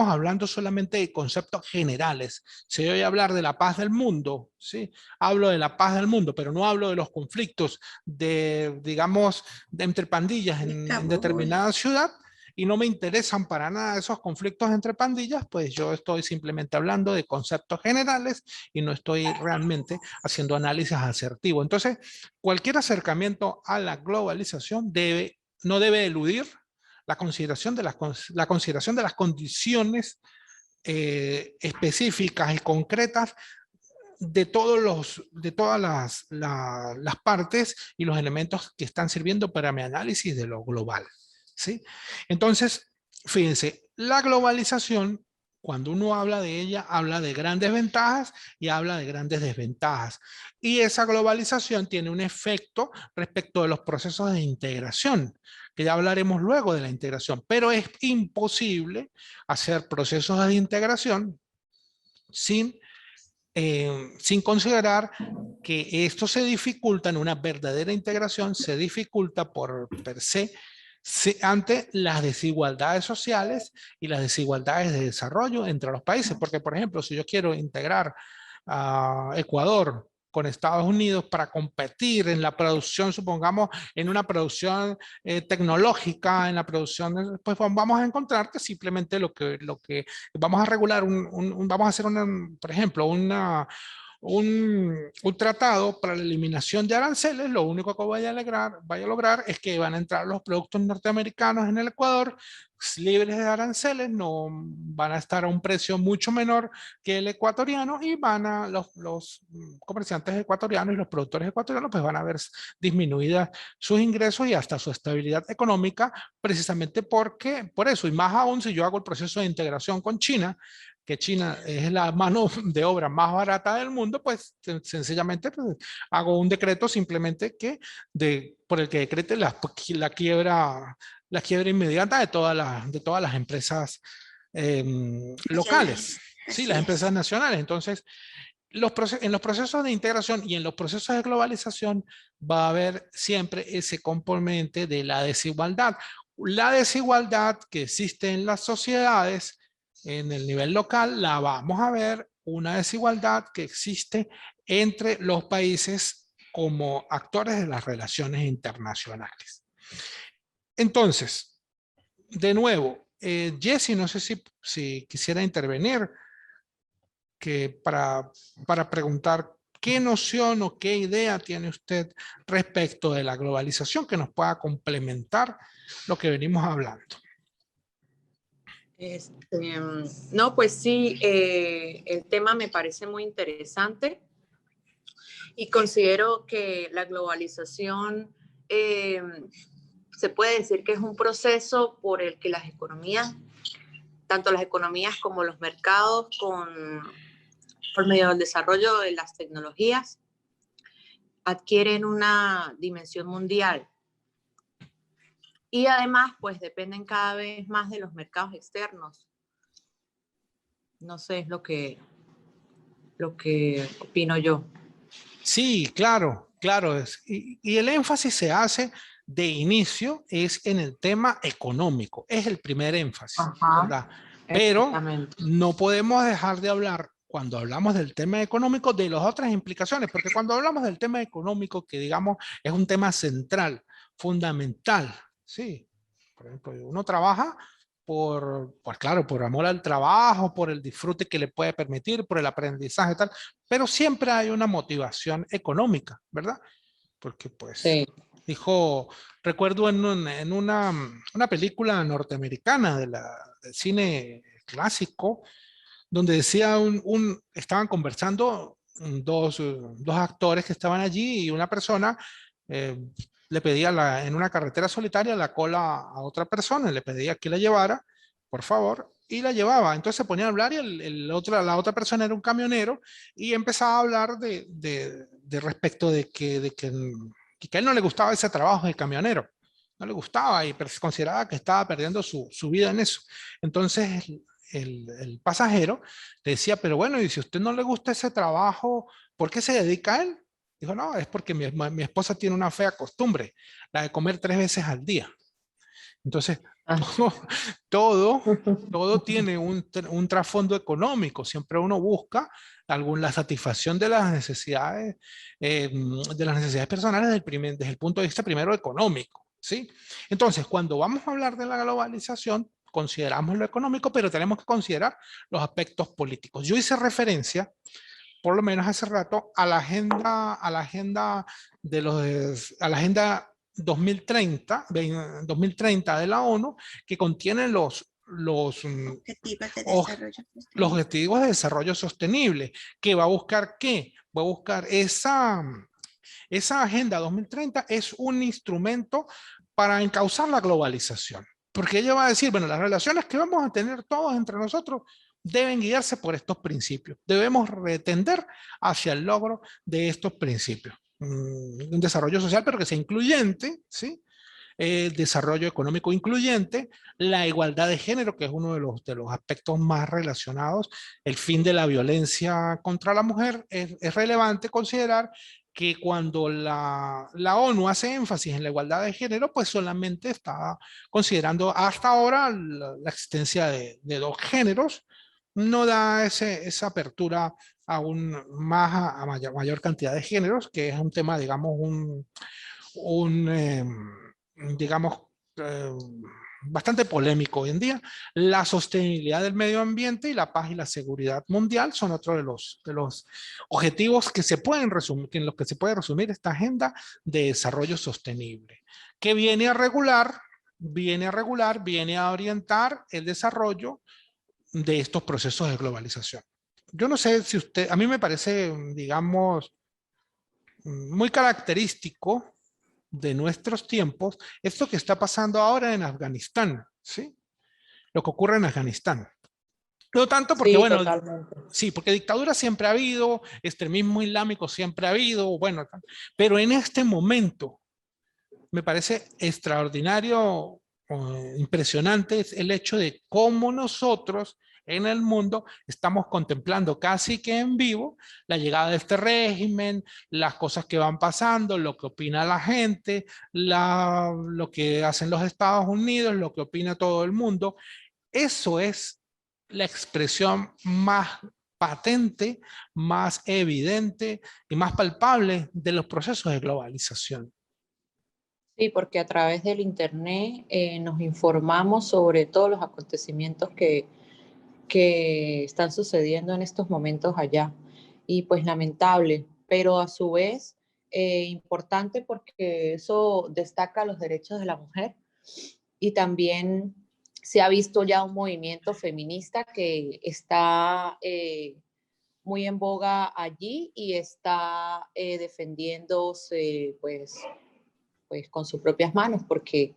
hablando solamente de conceptos generales. Si yo voy a hablar de la paz del mundo, ¿sí? Hablo de la paz del mundo, pero no hablo de los conflictos digamos, entre pandillas en determinada ciudad, y no me interesan para nada esos conflictos entre pandillas, pues yo estoy simplemente hablando de conceptos generales y no estoy realmente haciendo análisis asertivo. Entonces, cualquier acercamiento a la globalización no debe eludir la consideración de las condiciones específicas y concretas de todas las partes y los elementos que están sirviendo para mi análisis de lo global, ¿sí? Entonces, fíjense, la globalización cuando uno habla de ella, habla de grandes ventajas y habla de grandes desventajas. Y esa globalización tiene un efecto respecto de los procesos de integración, que ya hablaremos luego de la integración, pero es imposible hacer procesos de integración sin considerar que esto se dificulta en una verdadera integración, se dificulta por per se ante las desigualdades sociales y las desigualdades de desarrollo entre los países. Porque, por ejemplo, si yo quiero integrar a Ecuador con Estados Unidos para competir en la producción, supongamos, en una producción tecnológica, en la producción, pues vamos a encontrar que simplemente lo que vamos a regular, vamos a hacer, por ejemplo, un tratado para la eliminación de aranceles, lo único que vaya a lograr es que van a entrar los productos norteamericanos en el Ecuador libres de aranceles, no van a estar a un precio mucho menor que el ecuatoriano y van a los comerciantes ecuatorianos y los productores ecuatorianos pues van a ver disminuidas sus ingresos y hasta su estabilidad económica, precisamente por eso, y más aún si yo hago el proceso de integración con China, que China es la mano de obra más barata del mundo, pues sencillamente pues, hago un decreto simplemente por el que decrete la quiebra inmediata de todas las empresas locales, sí, las empresas nacionales. Entonces, en los procesos de integración y en los procesos de globalización va a haber siempre ese componente de la desigualdad. La desigualdad que existe en las sociedades en el nivel local, la vamos a ver una desigualdad que existe entre los países como actores de las relaciones internacionales. Entonces, de nuevo, Jesse, no sé si quisiera intervenir para preguntar qué noción o qué idea tiene usted respecto de la globalización que nos pueda complementar lo que venimos hablando. No, pues sí, el tema me parece muy interesante y considero que la globalización se puede decir que es un proceso por el que las economías, tanto las economías como los mercados, por medio del desarrollo de las tecnologías, adquieren una dimensión mundial. Y además, pues dependen cada vez más de los mercados externos. No sé, es lo que opino yo. Sí, claro. Y el énfasis se hace de inicio es en el tema económico. Es el primer énfasis, ¿verdad? Pero no podemos dejar de hablar, cuando hablamos del tema económico, de las otras implicaciones. Porque cuando hablamos del tema económico, que digamos es un tema central, fundamental, sí. Por ejemplo, uno trabaja pues claro, por amor al trabajo, por el disfrute que le puede permitir, por el aprendizaje y tal, pero siempre hay una motivación económica, ¿verdad? Porque pues, sí. Recuerdo en una película norteamericana del cine clásico, donde decía estaban conversando dos actores que estaban allí y una persona le pedía en una carretera solitaria la cola a otra persona, le pedía que la llevara, por favor, y la llevaba. Entonces se ponía a hablar y la otra persona era un camionero y empezaba a hablar de respecto de que a él no le gustaba ese trabajo de camionero. No le gustaba y consideraba que estaba perdiendo su vida en eso. Entonces el pasajero le decía, pero bueno, y si a usted no le gusta ese trabajo, ¿por qué se dedica a él? Dijo, no, es porque mi esposa tiene una fea costumbre, la de comer 3 veces al día. Entonces, todo tiene un trasfondo económico. Siempre uno busca la satisfacción de las necesidades personales desde el punto de vista primero económico, ¿sí? Entonces, cuando vamos a hablar de la globalización, consideramos lo económico, pero tenemos que considerar los aspectos políticos. Yo hice referencia, por lo menos hace rato, a la agenda 2030 de la ONU, que contiene los objetivos de desarrollo sostenible, que va a buscar ¿qué? Va a buscar esa agenda 2030 es un instrumento para encauzar la globalización, porque ella va a decir, bueno, las relaciones que vamos a tener todos entre nosotros deben guiarse por estos principios. Debemos retender hacia el logro de estos principios. Un desarrollo social, pero que sea incluyente, ¿sí? El desarrollo económico incluyente, la igualdad de género, que es uno de los aspectos más relacionados, el fin de la violencia contra la mujer. Es relevante considerar que cuando la ONU hace énfasis en la igualdad de género, pues solamente está considerando hasta ahora la existencia de dos géneros, no da esa apertura aún más a mayor cantidad de géneros, que es un tema, digamos, digamos, eh, bastante polémico hoy en día. La sostenibilidad del medio ambiente y la paz y la seguridad mundial son otros de los objetivos que se pueden resumir, en los que se puede resumir esta agenda de desarrollo sostenible, que viene a regular, viene a orientar el desarrollo de estos procesos de globalización. Yo no sé si usted, a mí me parece, digamos, muy característico de nuestros tiempos, esto que está pasando ahora en Afganistán, ¿sí? Lo que ocurre en Afganistán. No tanto porque, Sí, bueno, totalmente. sí, porque dictadura siempre ha habido, extremismo islámico siempre ha habido, bueno, pero en este momento me parece extraordinario, impresionante el hecho de cómo nosotros en el mundo estamos contemplando casi que en vivo la llegada de este régimen, las cosas que van pasando, lo que opina la gente, lo que hacen los Estados Unidos, lo que opina todo el mundo. Eso es la expresión más patente, más evidente y más palpable de los procesos de globalización. Sí, porque a través del Internet nos informamos sobre todos los acontecimientos que están sucediendo en estos momentos allá. Y pues lamentable, pero a su vez importante porque eso destaca los derechos de la mujer y también se ha visto ya un movimiento feminista que está muy en boga allí y está defendiéndose pues con sus propias manos, porque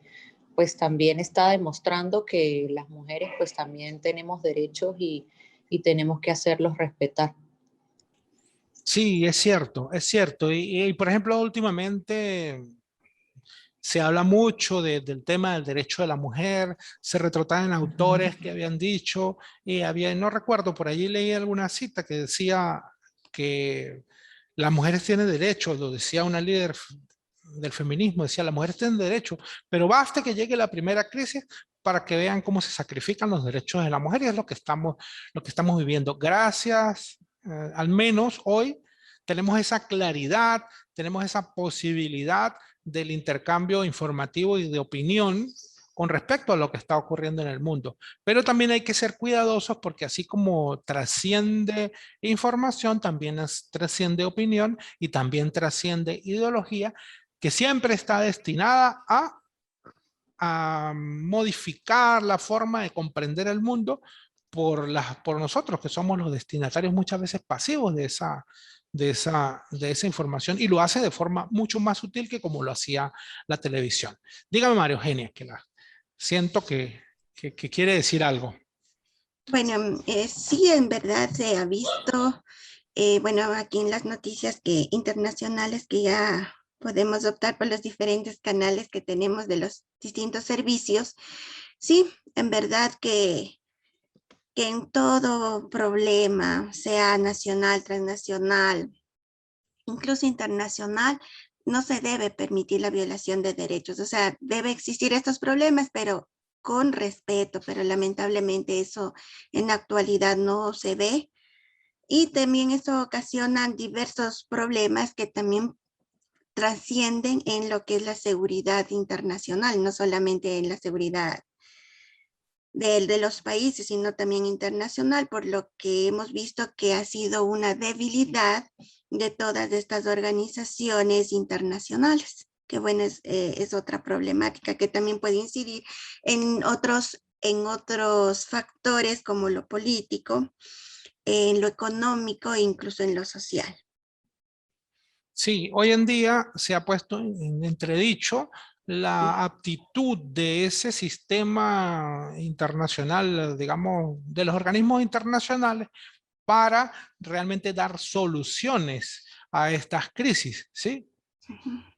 pues también está demostrando que las mujeres pues también tenemos derechos y tenemos que hacerlos respetar. Sí, es cierto, es cierto. Y, por ejemplo, últimamente se habla mucho del tema del derecho de la mujer, se retrotraen autores que habían dicho, y había, no recuerdo, por allí leí alguna cita que decía que las mujeres tienen derecho, lo decía una líder del feminismo, decía, las mujeres tienen derecho, pero basta que llegue la primera crisis para que vean cómo se sacrifican los derechos de la mujer, y es lo que estamos viviendo. Gracias, al menos hoy tenemos esa claridad, tenemos esa posibilidad del intercambio informativo y de opinión con respecto a lo que está ocurriendo en el mundo. Pero también hay que ser cuidadosos porque así como trasciende información, también trasciende opinión y también trasciende ideología, que siempre está destinada a modificar la forma de comprender el mundo por nosotros, que somos los destinatarios muchas veces pasivos de esa información, y lo hace de forma mucho más sutil que como lo hacía la televisión. Dígame, María Eugenia, que siento que quiere decir algo. Bueno, sí, en verdad se ha visto, bueno, aquí en las noticias internacionales que ya podemos optar por los diferentes canales que tenemos de los distintos servicios. Sí, en verdad que en todo problema, sea nacional, transnacional, incluso internacional, no se debe permitir la violación de derechos. O sea, debe existir estos problemas, pero con respeto, pero lamentablemente eso en la actualidad no se ve. Y también eso ocasiona diversos problemas que también trascienden en lo que es la seguridad internacional, no solamente en la seguridad de los países, sino también internacional, por lo que hemos visto que ha sido una debilidad de todas estas organizaciones internacionales, que bueno, es otra problemática que también puede incidir en otros factores como lo político, en lo económico e incluso en lo social. Sí, hoy en día se ha puesto en entredicho la aptitud de ese sistema internacional, digamos, de los organismos internacionales para realmente dar soluciones a estas crisis, ¿sí?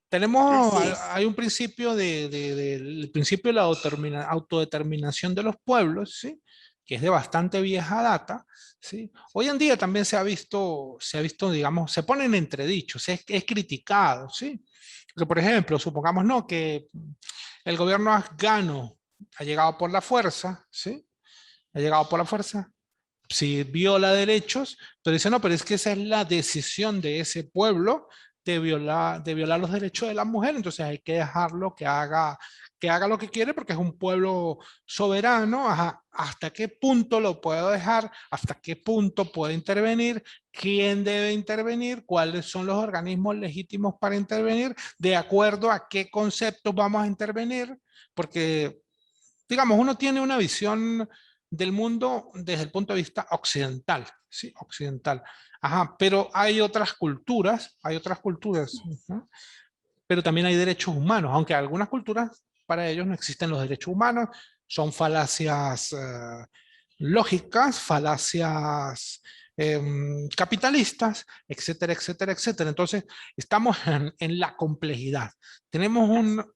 Tenemos, Así es. hay un principio del principio de la autodeterminación de los pueblos, ¿sí? Que es de bastante vieja data, ¿sí? Hoy en día también se ha visto, digamos, se pone en entredicho, es criticado, ¿sí? Porque, por ejemplo, supongamos, ¿no?, que el gobierno afgano ha llegado por la fuerza, ¿sí? Ha llegado por la fuerza, si viola derechos, pero dice, no, pero es que esa es la decisión de ese pueblo de violar los derechos de la mujer, entonces hay que dejarlo que haga lo que quiere porque es un pueblo soberano. Ajá, ¿hasta qué punto lo puedo dejar? ¿Hasta qué punto puedo intervenir? ¿Quién debe intervenir? ¿Cuáles son los organismos legítimos para intervenir? ¿De acuerdo a qué conceptos vamos a intervenir? Porque, digamos, uno tiene una visión del mundo desde el punto de vista occidental, ¿sí? Occidental. Ajá, pero hay otras culturas, ¿no? Pero también hay derechos humanos, aunque algunas culturas, para ellos no existen los derechos humanos, son falacias lógicas, falacias capitalistas, etcétera, etcétera, etcétera. Entonces, estamos en la complejidad. Tenemos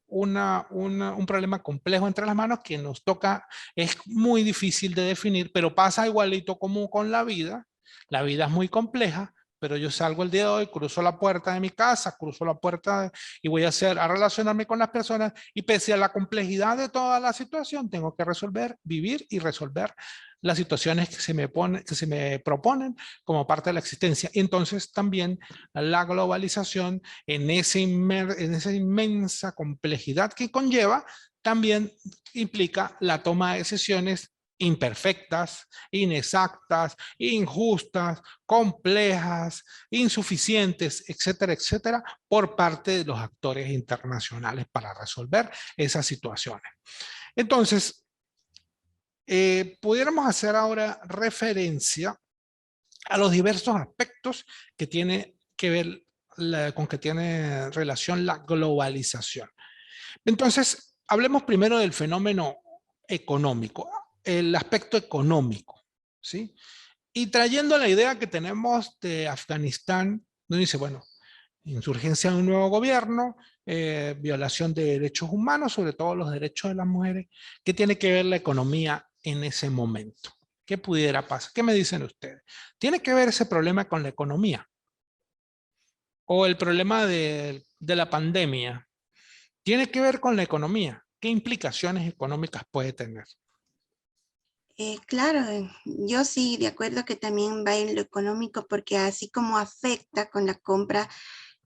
un problema complejo entre las manos que nos toca, es muy difícil de definir, pero pasa igualito como con la vida. La vida es muy compleja, pero yo salgo el día de hoy, cruzo la puerta de mi casa, cruzo la puerta y voy a relacionarme con las personas, y pese a la complejidad de toda la situación, tengo que vivir y resolver las situaciones que se me proponen como parte de la existencia. Entonces también la globalización, en esa inmensa complejidad que conlleva, también implica la toma de decisiones imperfectas, inexactas, injustas, complejas, insuficientes, etcétera, etcétera, por parte de los actores internacionales para resolver esas situaciones. Entonces, pudiéramos hacer ahora referencia a los diversos aspectos que tiene que ver con que tiene relación la globalización. Entonces, hablemos primero del fenómeno económico, el aspecto económico, ¿sí? Y trayendo la idea que tenemos de Afganistán, donde dice, bueno, insurgencia de un nuevo gobierno, violación de derechos humanos, sobre todo los derechos de las mujeres. ¿Qué tiene que ver la economía en ese momento? ¿Qué pudiera pasar? ¿Qué me dicen ustedes? ¿Tiene que ver ese problema con la economía? ¿O el problema de la pandemia? ¿Tiene que ver con la economía? ¿Qué implicaciones económicas puede tener? Claro, yo sí, de acuerdo que también va en lo económico, porque así como afecta con la compra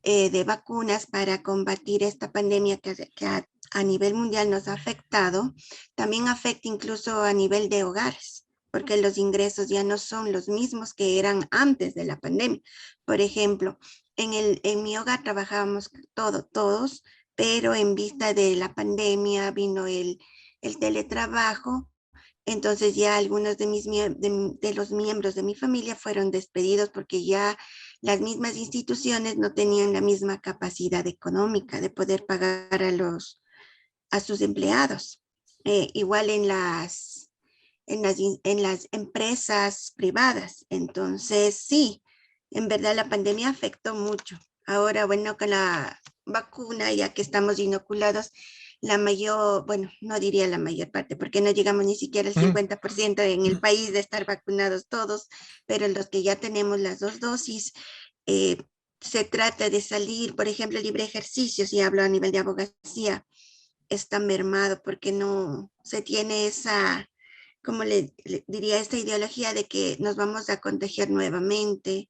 de vacunas para combatir esta pandemia que a nivel mundial nos ha afectado, también afecta incluso a nivel de hogares, porque los ingresos ya no son los mismos que eran antes de la pandemia. Por ejemplo, en mi hogar trabajábamos todos, pero en vista de la pandemia vino el teletrabajo. Entonces ya algunos de los miembros de mi familia fueron despedidos porque ya las mismas instituciones no tenían la misma capacidad económica de poder pagar a sus empleados. Igual en las empresas privadas. Entonces sí, en verdad la pandemia afectó mucho. Ahora, bueno, con la vacuna, ya que estamos inoculados, la mayor, bueno, no diría la mayor parte, porque no llegamos ni siquiera al 50% en el país de estar vacunados todos, pero los que ya tenemos las 2 dosis, se trata de salir, por ejemplo, libre ejercicio, si hablo a nivel de abogacía, está mermado porque no se tiene esa, como le diría, esta ideología de que nos vamos a contagiar nuevamente.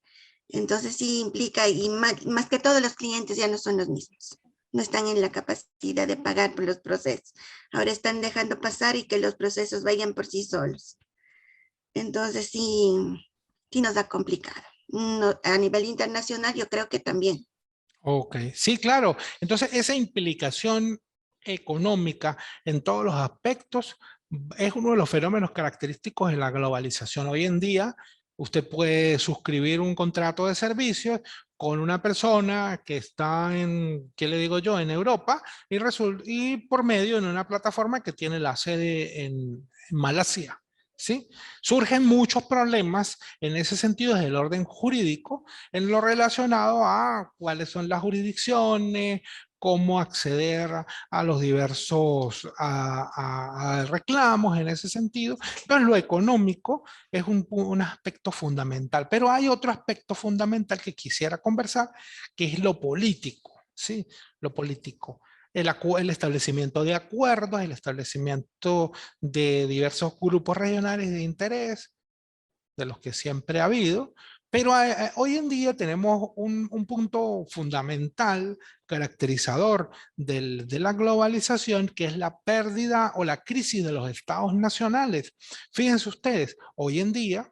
Entonces sí implica, y más que todos los clientes ya no son los mismos, no están en la capacidad de pagar por los procesos. Ahora están dejando pasar y que los procesos vayan por sí solos. Entonces sí, sí nos ha complicado. No, a nivel internacional yo creo que también. Ok, sí, claro. Entonces, esa implicación económica en todos los aspectos es uno de los fenómenos característicos de la globalización. Hoy en día, usted puede suscribir un contrato de servicios con una persona que está en, ¿qué le digo yo?, en Europa, y por medio de una plataforma que tiene la sede en Malasia, ¿sí? Surgen muchos problemas en ese sentido desde el orden jurídico, en lo relacionado a cuáles son las jurisdicciones, cómo acceder a los diversos a reclamos en ese sentido. Entonces, lo económico es un aspecto fundamental, pero hay otro aspecto fundamental que quisiera conversar, que es lo político, ¿sí? Lo político. El establecimiento de acuerdos, el establecimiento de diversos grupos regionales de interés, de los que siempre ha habido, pero hoy en día tenemos un punto fundamental, caracterizador de la globalización, que es la pérdida o la crisis de los estados nacionales. Fíjense ustedes, hoy en día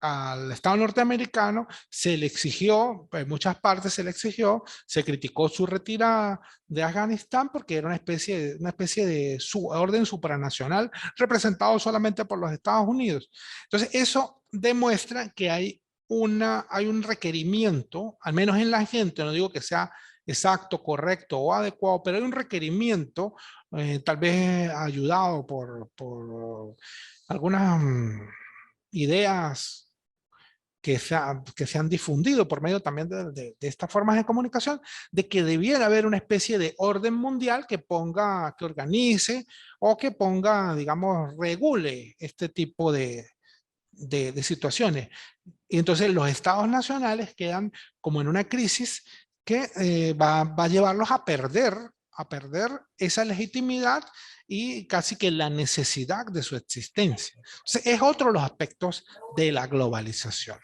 al Estado norteamericano se le exigió, en muchas partes se le exigió, se criticó su retirada de Afganistán porque era una especie de orden supranacional representado solamente por los Estados Unidos. Entonces eso demuestra que hay un requerimiento, al menos en la gente, no digo que sea exacto, correcto o adecuado, pero hay un requerimiento, tal vez ayudado por algunas ideas que se han difundido por medio también de estas formas de comunicación, de que debiera haber una especie de orden mundial que ponga, que organice o que ponga, digamos, regule este tipo de situaciones. Y entonces los estados nacionales quedan como en una crisis que va a llevarlos a perder esa legitimidad y casi que la necesidad de su existencia. Entonces, es otro de los aspectos de la globalización.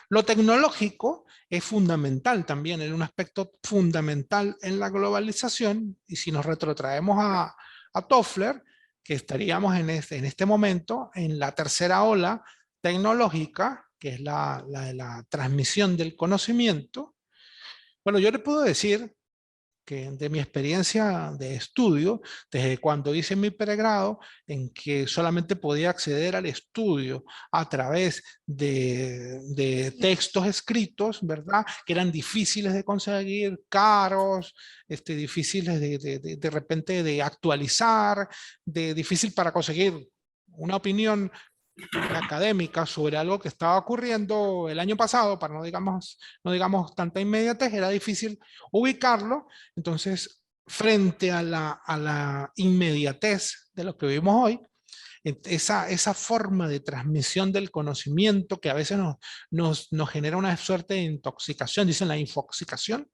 Lo tecnológico es fundamental también, es un aspecto fundamental en la globalización, y si nos retrotraemos a Toffler, que estaríamos en este momento en la tercera ola tecnológica, que es la de la transmisión del conocimiento. Bueno, yo le puedo decir que de mi experiencia de estudio, desde cuando hice mi pregrado, en que solamente podía acceder al estudio a través de textos escritos, ¿verdad? Que eran difíciles de conseguir, caros, difíciles de repente de actualizar, difícil para conseguir una opinión académica sobre algo que estaba ocurriendo el año pasado, para no digamos tanta inmediatez, era difícil ubicarlo. Entonces, frente a la inmediatez de lo que vivimos hoy, esa forma de transmisión del conocimiento que a veces nos genera una suerte de intoxicación, dicen la infoxicación,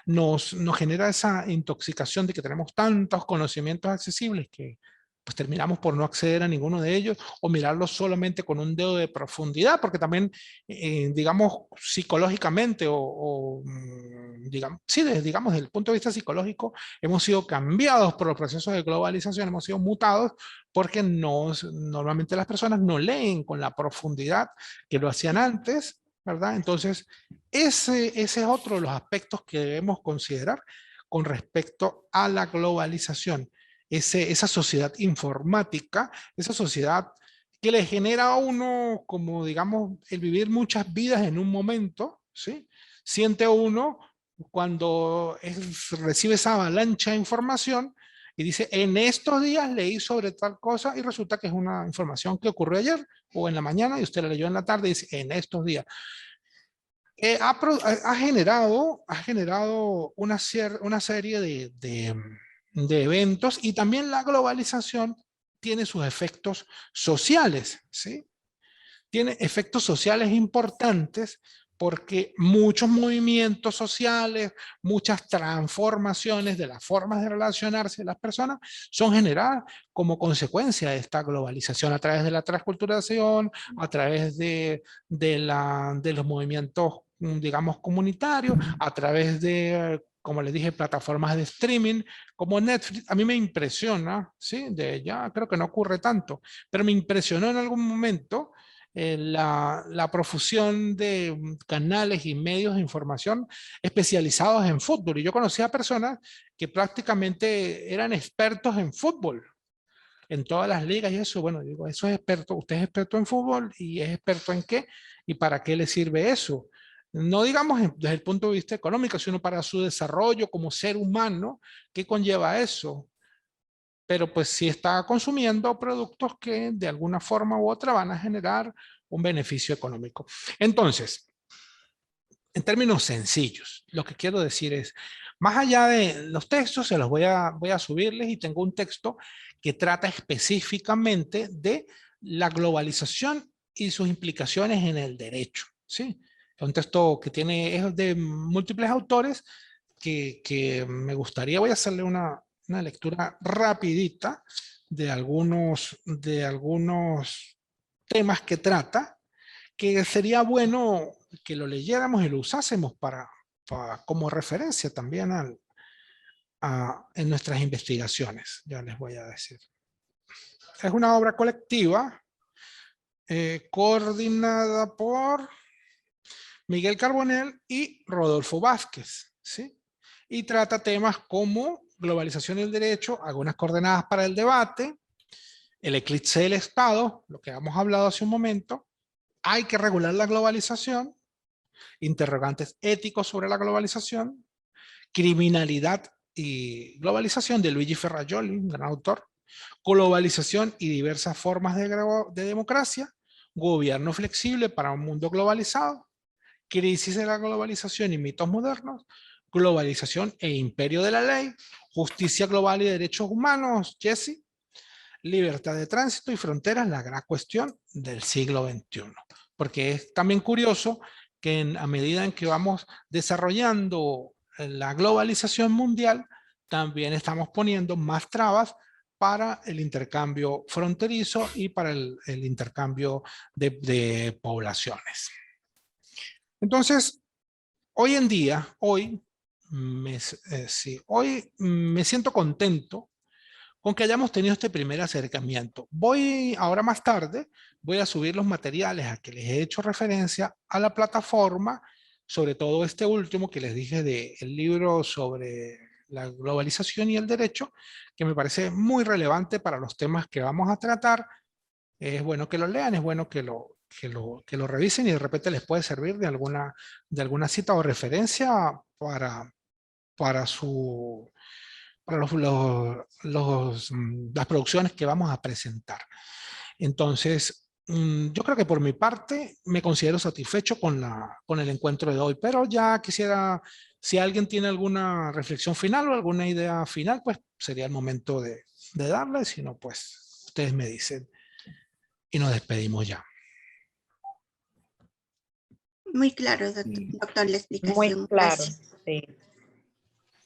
nos genera esa intoxicación de que tenemos tantos conocimientos accesibles que pues terminamos por no acceder a ninguno de ellos o mirarlos solamente con un dedo de profundidad, porque también, digamos, psicológicamente digamos, sí, digamos, desde el punto de vista psicológico, hemos sido cambiados por los procesos de globalización, hemos sido mutados porque normalmente las personas no leen con la profundidad que lo hacían antes, ¿verdad? Entonces, ese es otro de los aspectos que debemos considerar con respecto a la globalización. Esa sociedad informática, esa sociedad que le genera a uno como, digamos, el vivir muchas vidas en un momento, ¿sí? Siente uno cuando recibe esa avalancha de información y dice, en estos días leí sobre tal cosa y resulta que es una información que ocurrió ayer o en la mañana y usted la leyó en la tarde y dice, en estos días. Ha generado una serie de eventos, y también la globalización tiene sus efectos sociales, ¿sí? Tiene efectos sociales importantes porque muchos movimientos sociales, muchas transformaciones de las formas de relacionarse de las personas son generadas como consecuencia de esta globalización a través de la transculturación, a través de los movimientos, digamos, comunitarios, a través de, como les dije, plataformas de streaming como Netflix. A mí me impresiona, ¿sí? Ya creo que no ocurre tanto, pero me impresionó en algún momento la profusión de canales y medios de información especializados en fútbol. Y yo conocía a personas que prácticamente eran expertos en fútbol, en todas las ligas y eso. Bueno, digo, eso es experto, usted es experto en fútbol y es experto en qué y para qué le sirve eso. no digamos desde el punto de vista económico, sino para su desarrollo como ser humano, ¿qué conlleva eso? Pero pues sí está consumiendo productos que de alguna forma u otra van a generar un beneficio económico. Entonces, en términos sencillos, lo que quiero decir es, más allá de los textos, se los voy a subirles y tengo un texto que trata específicamente de la globalización y sus implicaciones en el derecho, ¿sí? Es un texto que es de múltiples autores que me gustaría, voy a hacerle una lectura rapidita de algunos temas que trata, que sería bueno que lo leyéramos y lo usásemos como referencia también en nuestras investigaciones, ya les voy a decir. Es una obra colectiva coordinada por Miguel Carbonell y Rodolfo Vázquez, ¿sí? Y trata temas como globalización y el derecho, algunas coordenadas para el debate, el eclipse del Estado, lo que hemos hablado hace un momento, hay que regular la globalización, interrogantes éticos sobre la globalización, criminalidad y globalización de Luigi Ferrajoli, un gran autor, globalización y diversas formas de democracia, gobierno flexible para un mundo globalizado, crisis de la globalización y mitos modernos, globalización e imperio de la ley, justicia global y derechos humanos, Jesse, libertad de tránsito y fronteras, la gran cuestión del siglo XXI. Porque es también curioso que a medida en que vamos desarrollando la globalización mundial, también estamos poniendo más trabas para el intercambio fronterizo y para el intercambio de poblaciones. Entonces, hoy en día, hoy me siento contento con que hayamos tenido este primer acercamiento. Ahora más tarde, voy a subir los materiales a que les he hecho referencia a la plataforma, sobre todo este último que les dije del libro sobre la globalización y el derecho, que me parece muy relevante para los temas que vamos a tratar. Es bueno que lo lean, es bueno que lo revisen y de repente les puede servir de alguna cita o referencia para las producciones que vamos a presentar. Entonces, yo creo que por mi parte me considero satisfecho con el encuentro de hoy, pero ya quisiera, si alguien tiene alguna reflexión final o alguna idea final, pues sería el momento de darle, si no, pues ustedes me dicen y nos despedimos ya. Muy claro, doctor, la explicación. Muy claro, Gracias. sí,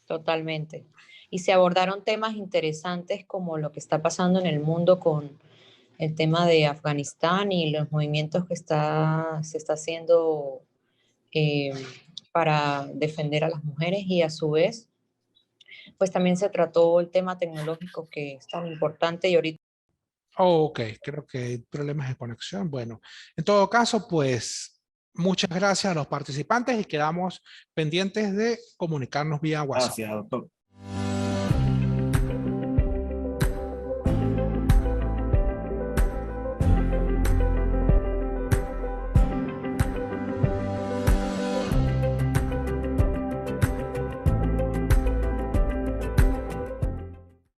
totalmente. Y se abordaron temas interesantes como lo que está pasando en el mundo con el tema de Afganistán y los movimientos que se está haciendo para defender a las mujeres, y a su vez, pues también se trató el tema tecnológico que es tan importante y ahorita. Ok, creo que hay problemas de conexión. Bueno, en todo caso, pues muchas gracias a los participantes y quedamos pendientes de comunicarnos vía WhatsApp. Gracias, doctor.